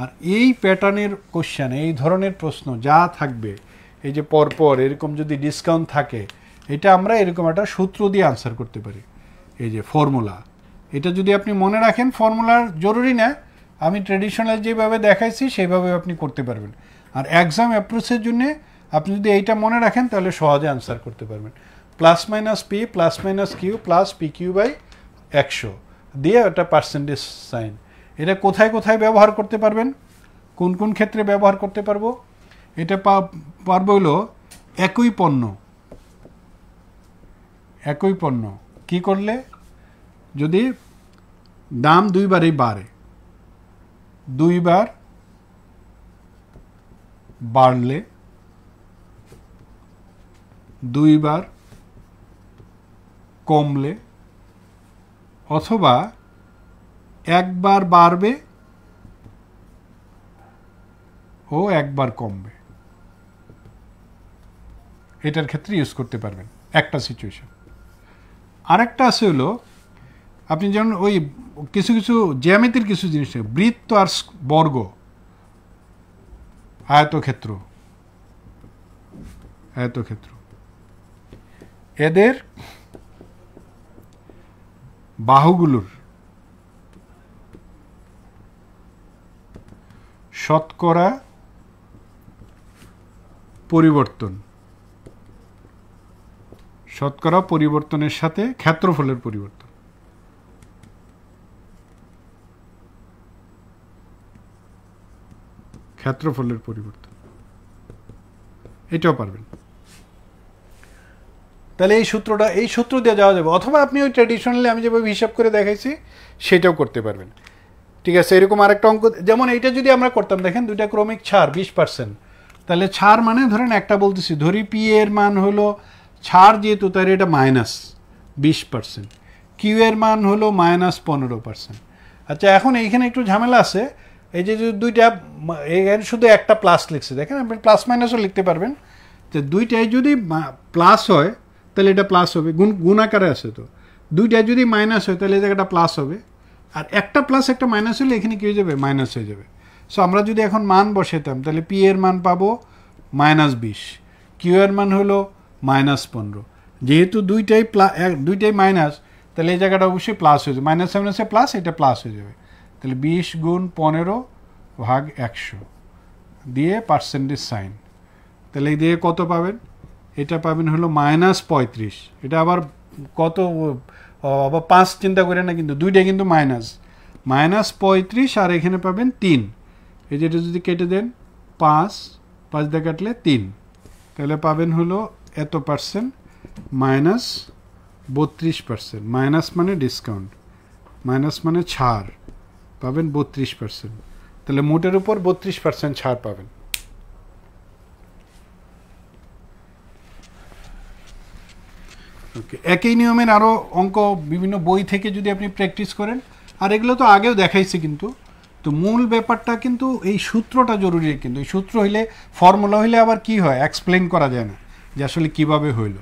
আর এই প্যাটার্নের কোশ্চেন, এই ধরনের প্রশ্ন যা থাকবে, এই যে পরপর এরকম যদি ডিসকাউন্ট থাকে, এটা আমরা এরকম একটা সূত্র দিয়ে আনসার করতে পারি, এই যে ফর্মুলা, এটা যদি আপনি মনে রাখেন, ফর্মুলার জরুরি না, আমি ট্রেডিশনাল যেভাবে দেখাইছি সেইভাবে আপনি করতে পারবেন। আর এক্সাম অ্যাপ্রোচের জন্য আপনি যদি এইটা মনে রাখেন তাহলে সহজে আনসার করতে পারবেন। Plus minus P plus minus Q plus P Q by 100 দিয়ে একটা পার্সেন্টেজ সাইন, এটা কোথায় কোথায় ব্যবহার করতে পারবেন, কোন কোন ক্ষেত্রে ব্যবহার করতে পারবো, এটা পারবো হলো একই পণ্য কি করলে, যদি দাম দুইবারই বাড়ে, দুইবার বাড়লে, দুইবার কমলে, অথবা একবার বাড়বে ও একবার কমবে, এটার ক্ষেত্রে ইউজ করতে পারবেন একটা সিচুয়েশন। আরেকটা আছে হলো, আপনি যেমন ওই কিছু জ্যামিতির কিছু জিনিস, বৃত্ত আর বর্গ, আয়তক্ষেত্র এদের বাহুগুলোর শতকরা পরিবর্তনের সাথে ক্ষেত্রফলের পরিবর্তন। এটাও পারবেন। তাহলে এই সূত্র দিয়ে যাওয়া যাবে, অথবা আপনি ওই ট্র্যাডিশনালি আমি যেভাবে হিসাব করে দেখাইছি সেটাও করতে পারবেন। ঠিক আছে, এরকম আরেকটা অঙ্ক, যেমন এইটা যদি আমরা করতাম, দেখেন দুইটা ক্রমিক ছাড় 20%, তাহলে ছাড় মানে ধরেন একটা বলতেছি, ধরি পি এর মান হলো ছাড় যেহেতু তার এটা -20%, কিউ এর মান হলো -15%। আচ্ছা, এখন এইখানে একটু ঝামেলা আছে, এই যে দুইটা এখানে শুধু একটা প্লাস লিখছে, দেখেন আপনি প্লাস মাইনাসও লিখতে পারবেন, তো দুইটাই যদি প্লাস হয় তাহলে এটা প্লাস হবে, গুণ আকারে আছে, তো দুইটাই যদি মাইনাস হয় তাহলে এই জায়গাটা প্লাস হবে, আর একটা প্লাস একটা মাইনাস হলে এখানে কী হয়ে যাবে, মাইনাস হয়ে যাবে। সো আমরা যদি এখন মান বসাতাম তাহলে পি এর মান পাবো -20, কিউ এর মান হলো -15, যেহেতু দুইটাই মাইনাস তাহলে এই জায়গাটা অবশ্যই প্লাস হয়ে যাবে, মাইনাস মাইনাসে প্লাস, এটা প্লাস হয়ে যাবে, তাহলে 20 গুণ 15/100 দিয়ে পার্সেন্টেজ সাইন, তাহলে এই দিয়ে কত পাবেন, এটা পাবেন হলো -35, এটা আবার কত, আবার 5 চিন্তা করে না, কিন্তু দুইটা কিন্তু -35, আর এখানে পাবেন 3, এই যেটা যদি কেটে দেন 5 দিয়ে কাটলে 3, তাহলে পাবেন হলো এত পার্সেন্ট, -32%, মাইনাস মানে ডিসকাউন্ট, মাইনাস মানে ছাড়, পাবেন 32%, তাহলে মোটের উপর 32% ছাড় পাবেন। ওকে, একই নিয়মের আরও অঙ্ক বিভিন্ন বই থেকে যদি আপনি প্র্যাকটিস করেন, আর এগুলো তো আগেও দেখাইছি, কিন্তু তো মূল ব্যাপারটা কিন্তু এই সূত্রটা জরুরি, কিন্তু এই সূত্র হইলে, ফর্মুলা হইলে আবার কি হয় এক্সপ্লেন করা যায় না যে আসলে কীভাবে হইলো।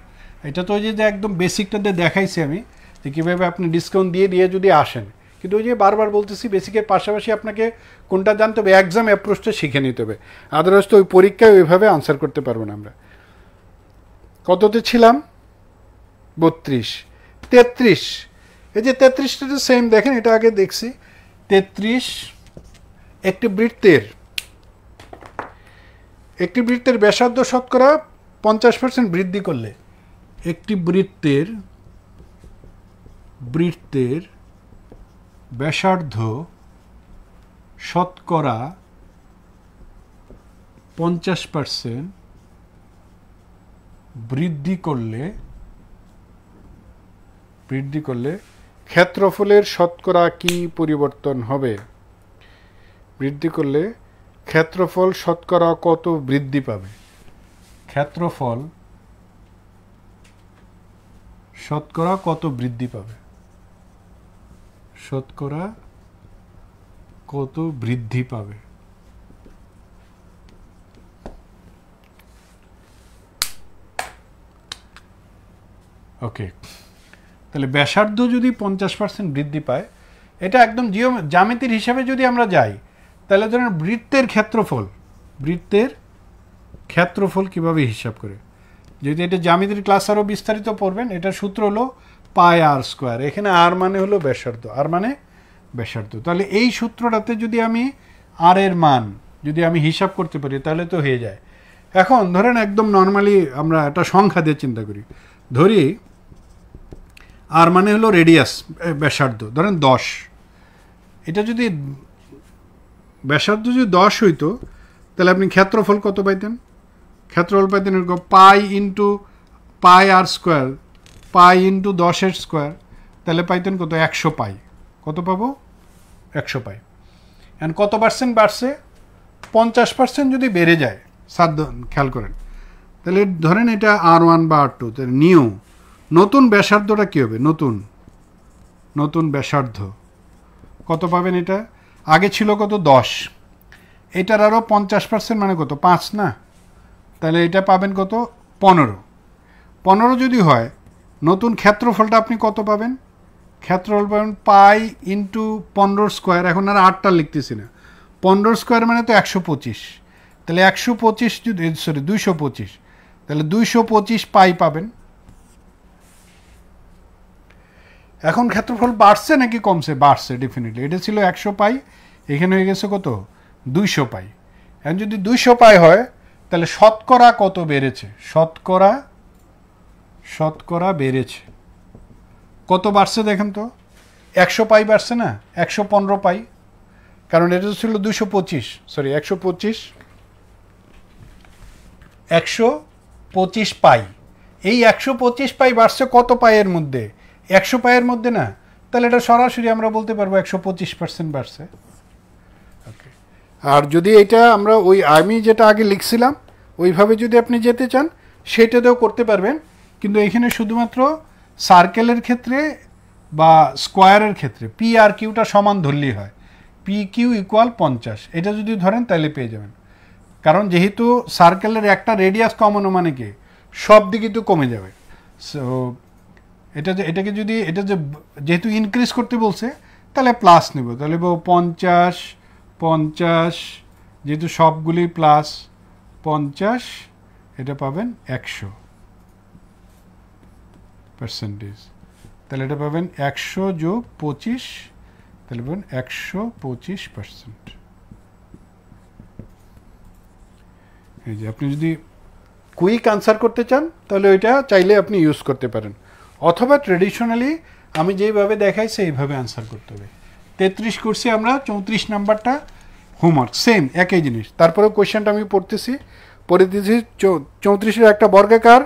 এটা তো ওই যে একদম বেসিকটাতে দেখাইছি আমি, যে কীভাবে আপনি ডিসকাউন্ট দিয়ে যদি আসেন, কিন্তু ওই যে বারবার বলতেছি বেসিকের পাশাপাশি আপনাকে কোনটা জানতে হবে, এক্সাম অ্যাপ্রোচটা শিখে নিতে হবে, আদারওয়াইজ তো ওই পরীক্ষায় ওইভাবে আনসার করতে পারবো না আমরা। কততে ছিলাম, 32, 33, এই যে 33টা তো সেম, দেখেন এটা আগে দেখছি, 33 একটি বৃত্তের ব্যাসার্ধ শতকরা 50% বৃদ্ধি করলে, একটি বৃত্তের ব্যাসার্ধ শতকরা 50% বৃদ্ধি করলে ক্ষেত্রফলের শতকরা কি পরিবর্তন হবে, বৃদ্ধি করলে ক্ষেত্রফল শতকরা কত বৃদ্ধি পাবে, ক্ষেত্রফল শতকরা কত বৃদ্ধি পাবে, ওকে, তাহলে ব্যাসার্ধ যদি 50% বৃদ্ধি পায়, এটা একদম জ্যামিতির হিসাবে যদি আমরা যাই, তাহলে ধরেন বৃত্তের ক্ষেত্রফল কিভাবে হিসাব করে, যদি এটা জ্যামিতির ক্লাস আরও বিস্তারিত পড়বেন, এটার সূত্র হলো πr², এখানে আর মানে হলো ব্যাসার্ধ, তাহলে এই সূত্রটাতে যদি আমি আর এর মান যদি আমি হিসাব করতে পারি তাহলে তো হয়ে যায়। এখন ধরেন একদম নর্মালি আমরা একটা সংখ্যা দিয়ে চিন্তা করি, ধরি আর মানে হলো রেডিয়াস, ব্যাসার্ধ ধরেন 10, এটা যদি ব্যাসার্ধ যদি 10 হইতো তাহলে আপনি ক্ষেত্রফল কত পাইতেন, এরকম πr², π × 10^², তাহলে পাইতেন কত, 100 পাই, কত পাবো, 100 পাই। এন্ড কত পার্সেন্ট বাড়ছে, 50% যদি বেড়ে যায়, খেয়াল করেন, তাহলে ধরেন এটা R1 বা R2, তাহলে নতুন ব্যাসার্ধটা কী হবে, নতুন ব্যাসার্ধ কত পাবেন, এটা আগে ছিল কত, 10, এটার আরও 50% মানে কত, 5 না, তাহলে এটা পাবেন কত, 15 যদি হয়, নতুন ক্ষেত্রফলটা আপনি কত পাবেন, ক্ষেত্রফল পাবেন π × 15^², এখন আর 8টা লিখতেছি না, 15² মানে তো 125, তাহলে 125 যদি সরি 225, তাহলে 225 পাই পাবেন। এখন ক্ষেত্রফল বাড়ছে নাকি কমছে? বাড়ছে ডেফিনেটলি। এটা ছিল 100 পাই, এখানে হয়ে গেছে কত? 200 পাই। এখন যদি 200 পাই হয় তাহলে শতকরা কত বেড়েছে? শতকরা বেড়েছে কত বাড়ছে দেখেন তো? 100 পাই বাড়ছে না? 115 পাই, কারণ এটা ছিল 225, সরি 125 পাই। এই 125 পাই বাড়ছে কত পাইয়ের মধ্যে? 100 পাইয়ের মধ্যে না? তাহলে এটা সরাসরি আমরা বলতে পারবো 125% বাড়ছে। ওকে, আর যদি এটা আমরা ওই আমি যেটা আগে লিখছিলাম ওইভাবে যদি আপনি যেতে চান সেটাতেও করতে পারবেন, কিন্তু এখানে শুধুমাত্র সার্কেলের ক্ষেত্রে বা স্কোয়ারের ক্ষেত্রে পি আর কিউটা সমান ধরলেই হয়। পি কিউ ইকুয়াল 50 এটা যদি ধরেন তাহলে পেয়ে যাবেন, কারণ যেহেতু সার্কেলের একটা রেডিয়াস কমানো মানে কি সব দিকে তো কমে যাবে। সো এটাকে যদি এটা যেহেতু ইনক্রিজ করতে বলছে তাহলে প্লাস নেব, তাহলে 50 যেহেতু সবগুলি প্লাস 50, এটা পাবেন 100%, তাহলে এটা পাবেন 100 যোগ 25, তাহলে পাবেন 125%। এই যে আপনি যদি কুইক আনসার করতে চান তাহলে ওইটা চাইলে আপনি ইউজ করতে পারেন, অথবা ট্রেডিশনালি আমি যেইভাবে দেখাই সেইভাবে আনসার করতে হবে। 33 করছি আমরা, 34 নাম্বারটা হোমওয়ার্ক, সেম একই জিনিস। তারপরে কোয়েশ্চেনটা আমি পড়ে দিয়েছি। 34-এর একটা বর্গাকার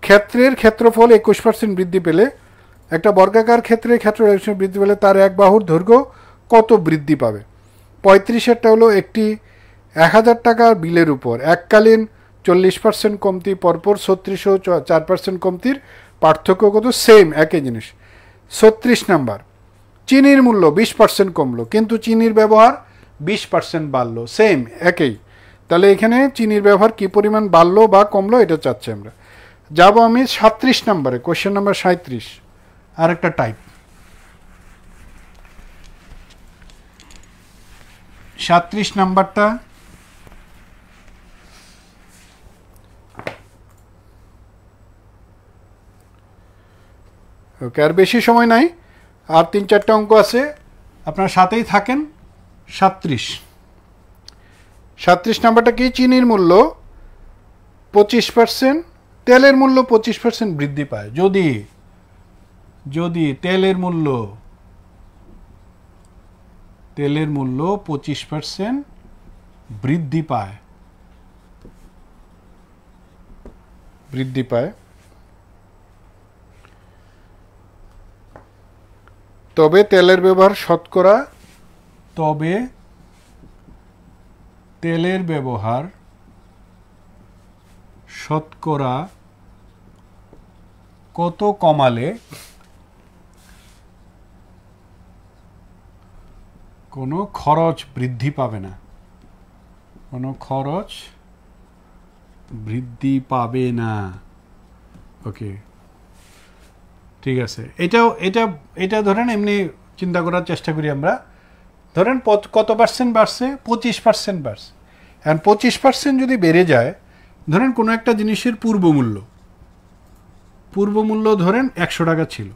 ক্ষেত্রের ক্ষেত্রফল 21% বৃদ্ধি পেলে, একটা বর্গাকার ক্ষেত্রের ক্ষেত্রফল বৃদ্ধি পেলে তার এক বাহুর দৈর্ঘ্য কত বৃদ্ধি পাবে? 35-এরটা হলো একটি 1000 টাকার বিলের উপর এককালীন 40% কমতি, পরপর 36 ও 4% কমতির পার্থক্য কত? সেম একই জিনিস। 36 নাম্বার, চিনির মূল্য 20% কমলো কিন্তু চিনির ব্যবহার 20% বাড়লো, সেম একই। তাহলে এখানে চিনির ব্যবহার কি পরিমাণ বাড়লো বা কমলো এটা চাচ্ছি আমরা। যাব আমি 37 নাম্বারে, কোয়েশ্চেন নাম্বার 37, আর একটা টাইপ। 37 নাম্বারটা ওকে, আর বেশি সময় নাই, আর 3-4টা অঙ্ক আছে, আপনার সাথেই থাকেন। 37 নাম্বারটা কি? চিনির মূল্য 25%, তেলের মূল্য 25% বৃদ্ধি পায়। যদি তেলের মূল্য 25% বৃদ্ধি পায়, তবে তেলের ব্যবহার শতকরা কত কমালে কোনো খরচ বৃদ্ধি পাবে না? ওকে, ঠিক আছে। এটা ধরেন এমনি চিন্তা করার চেষ্টা করি আমরা। ধরেন কত পার্সেন্ট বাড়ছে? 25% বাড়ছে। এখন 25% যদি বেড়ে যায়, ধরেন কোনো একটা জিনিসের পূর্বমূল্য ধরেন 100 টাকা ছিল,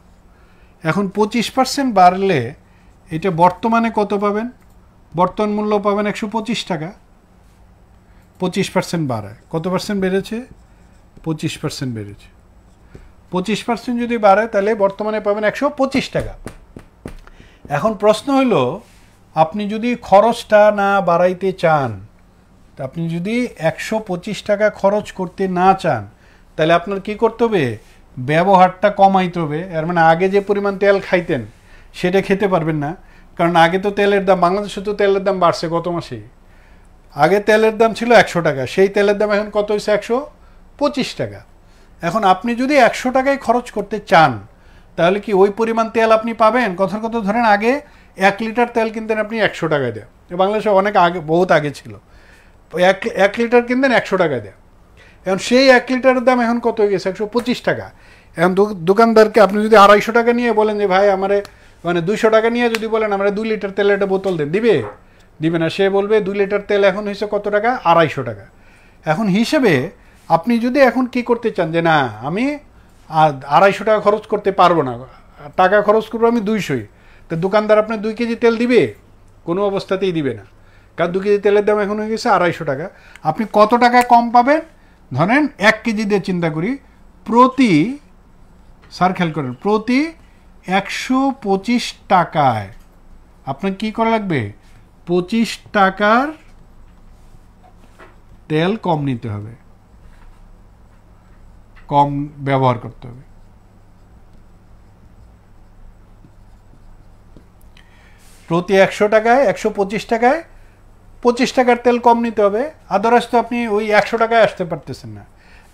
এখন 25% বাড়লে এটা বর্তমানে কত পাবেন? বর্তমান মূল্য পাবেন 125 টাকা। 25% বাড়ায়, কত পার্সেন্ট বেড়েছে? 25% বেড়েছে। 25% যদি বাড়ে তাহলে বর্তমানে পাবেন 125 টাকা। এখন প্রশ্ন হলো, আপনি যদি খরচটা না বাড়াইতে চান, আপনি যদি 125 টাকা খরচ করতে না চান, তাহলে আপনার কি করতে হবে? ব্যবহারটা কমাইতে হবে। এর মানে আগে যে পরিমাণ তেল খাইতেন সেটা খেতে পারবেন না, কারণ আগে তো তেলের দাম, বাংলাদেশে তো তেলের দাম বাড়ছে গত মাসে। আগে তেলের দাম ছিল 100 টাকা, সেই তেলের দাম এখন কত হয়েছে? 125 টাকা। এখন আপনি যদি 100 টাকায় খরচ করতে চান তাহলে কি ওই পরিমাণ তেল আপনি পাবেন? কথার কথা ধরেন আগে 1 লিটার তেল কিনতেন আপনি 100 টাকায় দেয়, বাংলাদেশে অনেক আগে, বহুত আগে ছিল, 1 লিটার কিনতেন 100 টাকায় দেয়। এখন সেই 1 লিটারের দাম এখন কত হয়ে গেছে? 125 টাকা। এখন দোকানদারকে আপনি যদি 250 টাকা নিয়ে বলেন যে ভাই আমারে, মানে 200 টাকা নিয়ে যদি বলেন আমরা 2 লিটার তেলের একটা বোতল দেন, দিবে? দিবে না। সে বলবে 2 লিটার তেল এখন হয়েছে কত টাকা, 250 টাকা। এখন হিসেবে আপনি যদি এখন কি করতে চান যে না আমি 250 টাকা খরচ করতে পারবো না, টাকা খরচ করবো আমি 200, তো দোকানদার আপনার 2 কেজি তেল দিবে? কোনো অবস্থাতেই দিবে না, কারণ 2 কেজি তেলের দাম এখন হয়ে গেছে 250 টাকা। আপনি কত টাকা কম পাবেন? ধরেন 1 কেজি দিয়ে চিন্তা করি, প্রতি স্যার খেয়াল করেন, প্রতি 125 টাকায় আপনার কি করা লাগবে? 25 টাকার তেল কম নিতে হবে, কম ব্যবহার করতে হবে। প্রতি 100 টাকায় 125 টাকায় 25 টাকার তেল কম নিতে হবে, আদারওয়াইজ তো আপনি ওই 100 টাকায় আসতে পারতেছেন না।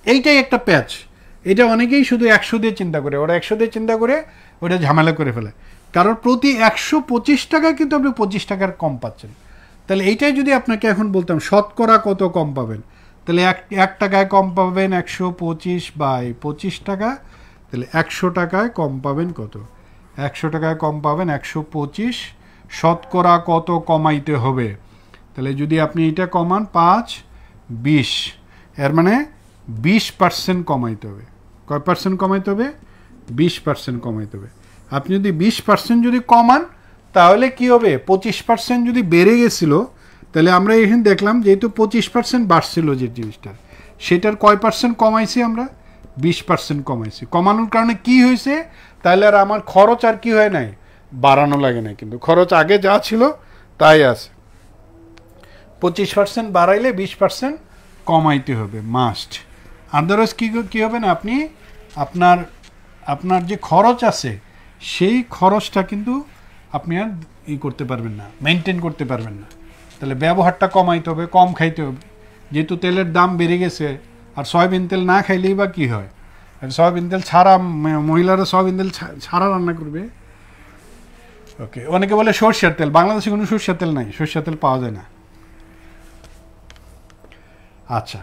এইটাই একটা প্যাচ। এটা অনেকেই শুধু 100 দিয়ে চিন্তা করে, ওরা 100 দিয়ে চিন্তা করে ওটা ঝামেলা করে ফেলে, কারণ প্রতি 125 টাকায় কিন্তু আপনি 25 টাকার কম পাচ্ছেন। তাহলে এইটাই যদি আপনাকে এখন বলতাম শতকরা কত কম পাবেন, তাহলে 1 টাকায় কম পাবেন 125/25 টাকা, তাহলে 100 টাকায় কম পাবেন কত? 100 টাকায় কম পাবেন 125। শতকরা কত কমাইতে হবে? তাহলে যদি আপনি এটা কমান 5-20, এর মানে 20% কমাইতে হবে। কয় পার্সেন্ট কমাইতে হবে? 20% কমাইতে হবে। আপনি যদি 20% যদি কমান তাহলে কি হবে? 25% যদি বেড়ে গেছিল, তাহলে আমরা এখানে দেখলাম যেহেতু 25% বাড়ছিল যে জিনিসটা, সেটার কয় পার্সেন্ট কমাইছি আমরা? 20% কমাইছি। কমানোর কারণে কি হয়েছে? তাহলে আর আমার খরচ আর কি হয় নাই, বাড়ানো লাগে না, কিন্তু খরচ আগে যা ছিল তাই আছে। 25% বাড়াইলে 20% কমাইতে হবে মাস্ট, আদারওয়াইজ কী হবে না, আপনি আপনার যে খরচ আছে সেই খরচটা কিন্তু আপনি আর করতে পারবেন না, মেনটেন করতে পারবেন না। তাহলে ব্যবহারটা কমাইতে হবে, কম খাইতে হবে। যেহেতু তেলের দাম বেড়ে গেছে, আর সয়াবিন তেল না খাইলেই বা কী হয়? আর সয়াবিন তেল ছাড়া, মহিলারা সয়াবিন তেল ছাড়া রান্না করবে। ওকে, অনেকে বলে সরষের তেল, বাংলাদেশে কোনো সরষের তেল নাই, সরষের তেল পাওয়া যায় না। আচ্ছা,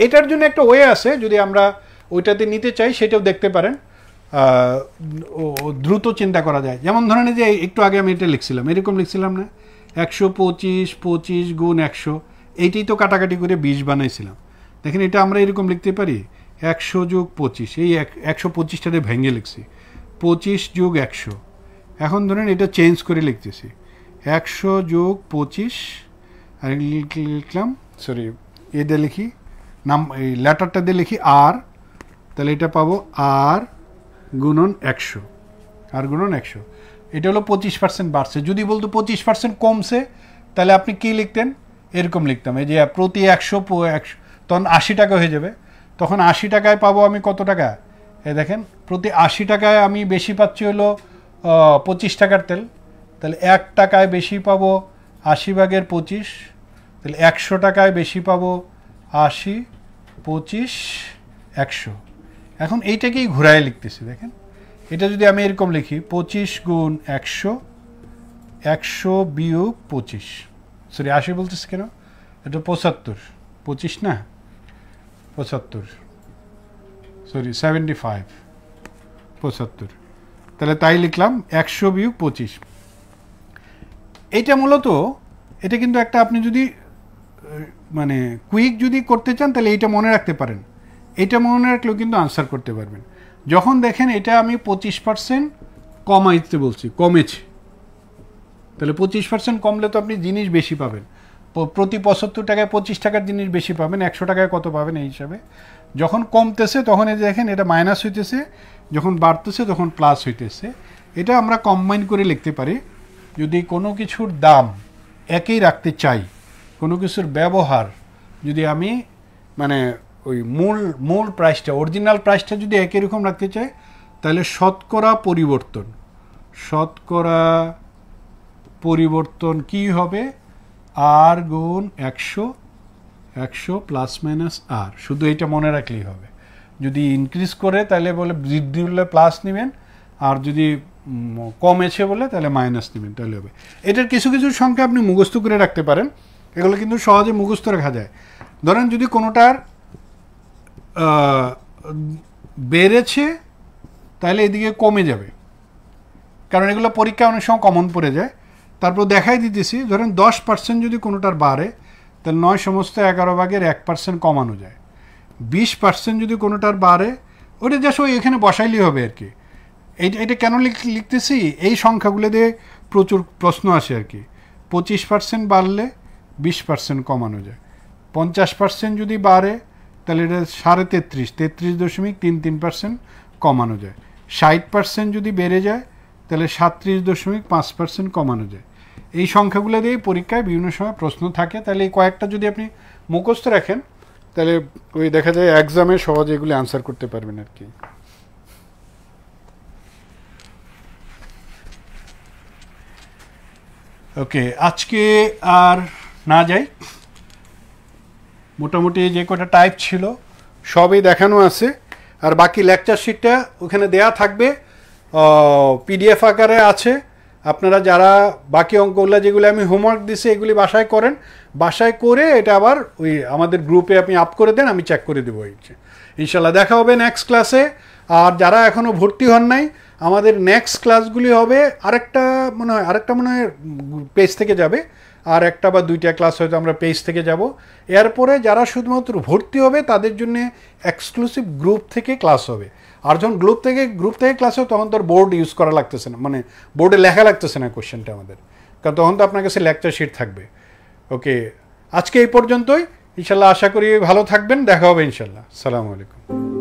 এটার জন্য একটা ওয়ে আছে, যদি আমরা ওইটাতে নিতে চাই সেটাও দেখতে পারেন, দ্রুত চিন্তা করা যায়। যেমন ধরেন যে একটু আগে আমি এটা লিখছিলাম, এরকম লিখছিলাম না, 125 গুণ 100, এইটাই তো কাটাকাটি করে 20 বানাইছিলাম। দেখেন এটা আমরা এরকম লিখতে পারি 100 যোগ 25, এই 125টাতে ভেঙে লিখছি 25 যোগ 100। এখন ধরেন এটা চেঞ্জ করে লিখতেছি 100 যোগ 25, আর লিখলাম, সরি এটা লিখি নাম, এই লেটারটা দিয়ে লিখি আর, তাহলে এটা পাবো আর গুণন 100, আর গুণন 100। এটা হলো 25% বাড়ছে। যদি বলতো 25% কমছে, তাহলে আপনি কি লিখতেন? এরকম লিখতাম, এই যে প্রতি 100 তখন 80 টাকা হয়ে যাবে। তখন 80 টাকায় পাবো আমি কত টাকা? এই দেখেন, প্রতি 80 টাকায় আমি বেশি পাচ্ছি হলো 25 টাকার তেল। তাহলে 1 টাকায় বেশি পাবো 80/25, তাহলে 100 টাকায় বেশি পাবো 80, 25, 100। এখন এইটাকেই ঘুরায় লিখতেছি। দেখেন এটা যদি আমি এরকম লিখি 25 গুণ 100, 100 বিয়োগ 25, সরি 80 বলতেছি কেন, এটা 75, 25 না 75, সরি 75, 75। তাহলে তাই লিখলাম 100 বিয়োগ 25। এইটা মূলত, এটা কিন্তু একটা, আপনি যদি মানে কুইক যদি করতে চান তাহলে এইটা মনে রাখতে পারেন। এটা মনে রাখলেও কিন্তু আনসার করতে পারবেন। যখন দেখেন এটা আমি 25% কমাইতে বলছি, কমেছে, তাহলে 25% কমলে তো আপনি জিনিস বেশি পাবেন। প্রতি 75 টাকায় 25 টাকার জিনিস বেশি পাবেন, 100 টাকায় কত পাবেন এই হিসাবে। যখন কমতেছে তখন এই দেখেন এটা মাইনাস হইতেছে, যখন বাড়তেছে তখন প্লাস হইতেছে। এটা আমরা কম্বাইন করে লিখতে পারি। যদি কোনো কিছুর দাম একই রাখতে চাই, কোনো কিছুর ব্যবহার যদি আমি মানে ওই মূল প্রাইসটা, অরিজিনাল প্রাইসটা যদি একই রকম রাখতে চাই, তাহলে শতকরা পরিবর্তন কি হবে? আর গুণ 100, 100 প্লাস মাইনাস আর, শুধু এটা মনে রাখলেই হবে। যদি ইনক্রিজ করে তাহলে বলে বৃদ্ধি হলে প্লাস নেবেন, আর যদি কমেছে বলে তাহলে মাইনাস নেবেন, তাহলে হবে। এটার কিছু কিছু সংখ্যা আপনি মুখস্থ করে রাখতে পারেন, এগুলো কিন্তু সহজে মুখস্থ রাখা যায়। ধরেন যদি কোনোটার বেড়েছে তাহলে এদিকে কমে যাবে, কারণ এগুলো পরীক্ষা অনেক সময় কমন পড়ে যায়। তারপর দেখাই দিতেছি, ধরেন 10% যদি কোনোটার বাড়ে তাহলে 9 সমস্ত 11 ভাগের 1% কমানো যায়। 20% যদি কোনোটার বাড়ে, ওটা জাস্ট ওই এখানে বসাইলেই হবে আর কি। এটা কেন লিখতেছি, এই সংখ্যাগুলো দিয়ে প্রচুর প্রশ্ন আসে আর কি। 25% বাড়লে 20% কমানো যায়। 50% যদি বাড়ে তাহলে এটা 33.5, 33.33% কমানো যায়। 60% যদি বেড়ে যায় তাহলে 37.5% কমানো যায়। এই সংখ্যাগুলো দিয়ে পরীক্ষায় বিভিন্ন সময় প্রশ্ন থাকে। তাহলে এই কয়েকটা যদি আপনি মুখস্থ রাখেন তাহলে ওই দেখা যায় এক্সামে সহজে এগুলি আনসার করতে পারবেন আর কি। ওকে, আজকে আর না যাই, মোটামুটি যে কটা টাইপ ছিল সবই দেখানো আছে। আর বাকি লেকচার শিটটা ওখানে দেয়া থাকবে, পিডিএফ আকারে আছে। আপনারা যারা বাকি অঙ্কগুলো যেগুলো আমি হোমওয়ার্ক দিছি এগুলি বাসায় করেন, বাসায় করে এটা আবার ওই আমাদের গ্রুপে আপনি আপ করে দেন, আমি চেক করে দেবো। ইনশাল্লাহ দেখা হবে নেক্সট ক্লাসে। আর যারা এখনও ভর্তি হন নাই, আমাদের নেক্সট ক্লাসগুলি হবে আরেকটা মনে হয় পেজ থেকে যাবে, আর একটা বা দুইটা ক্লাস হয়তো আমরা পেজ থেকে যাব। এরপরে যারা শুধুমাত্র ভর্তি হবে তাদের জন্য এক্সক্লুসিভ গ্রুপ থেকে ক্লাস হবে। আর যখন গ্রুপ থেকে ক্লাস হবে তখন তো বোর্ড ইউজ করা লাগতেছে না, মানে বোর্ডে লেখা লাগতেছে না কোশ্চেনটা আমাদের, কারণ তখন তো আপনার কাছে লেকচার শিট থাকবে। ওকে, আজকে এই পর্যন্তই। ইনশাল্লাহ আশা করি ভালো থাকবেন, দেখা হবে ইনশাল্লাহ। আসসালামু আলাইকুম।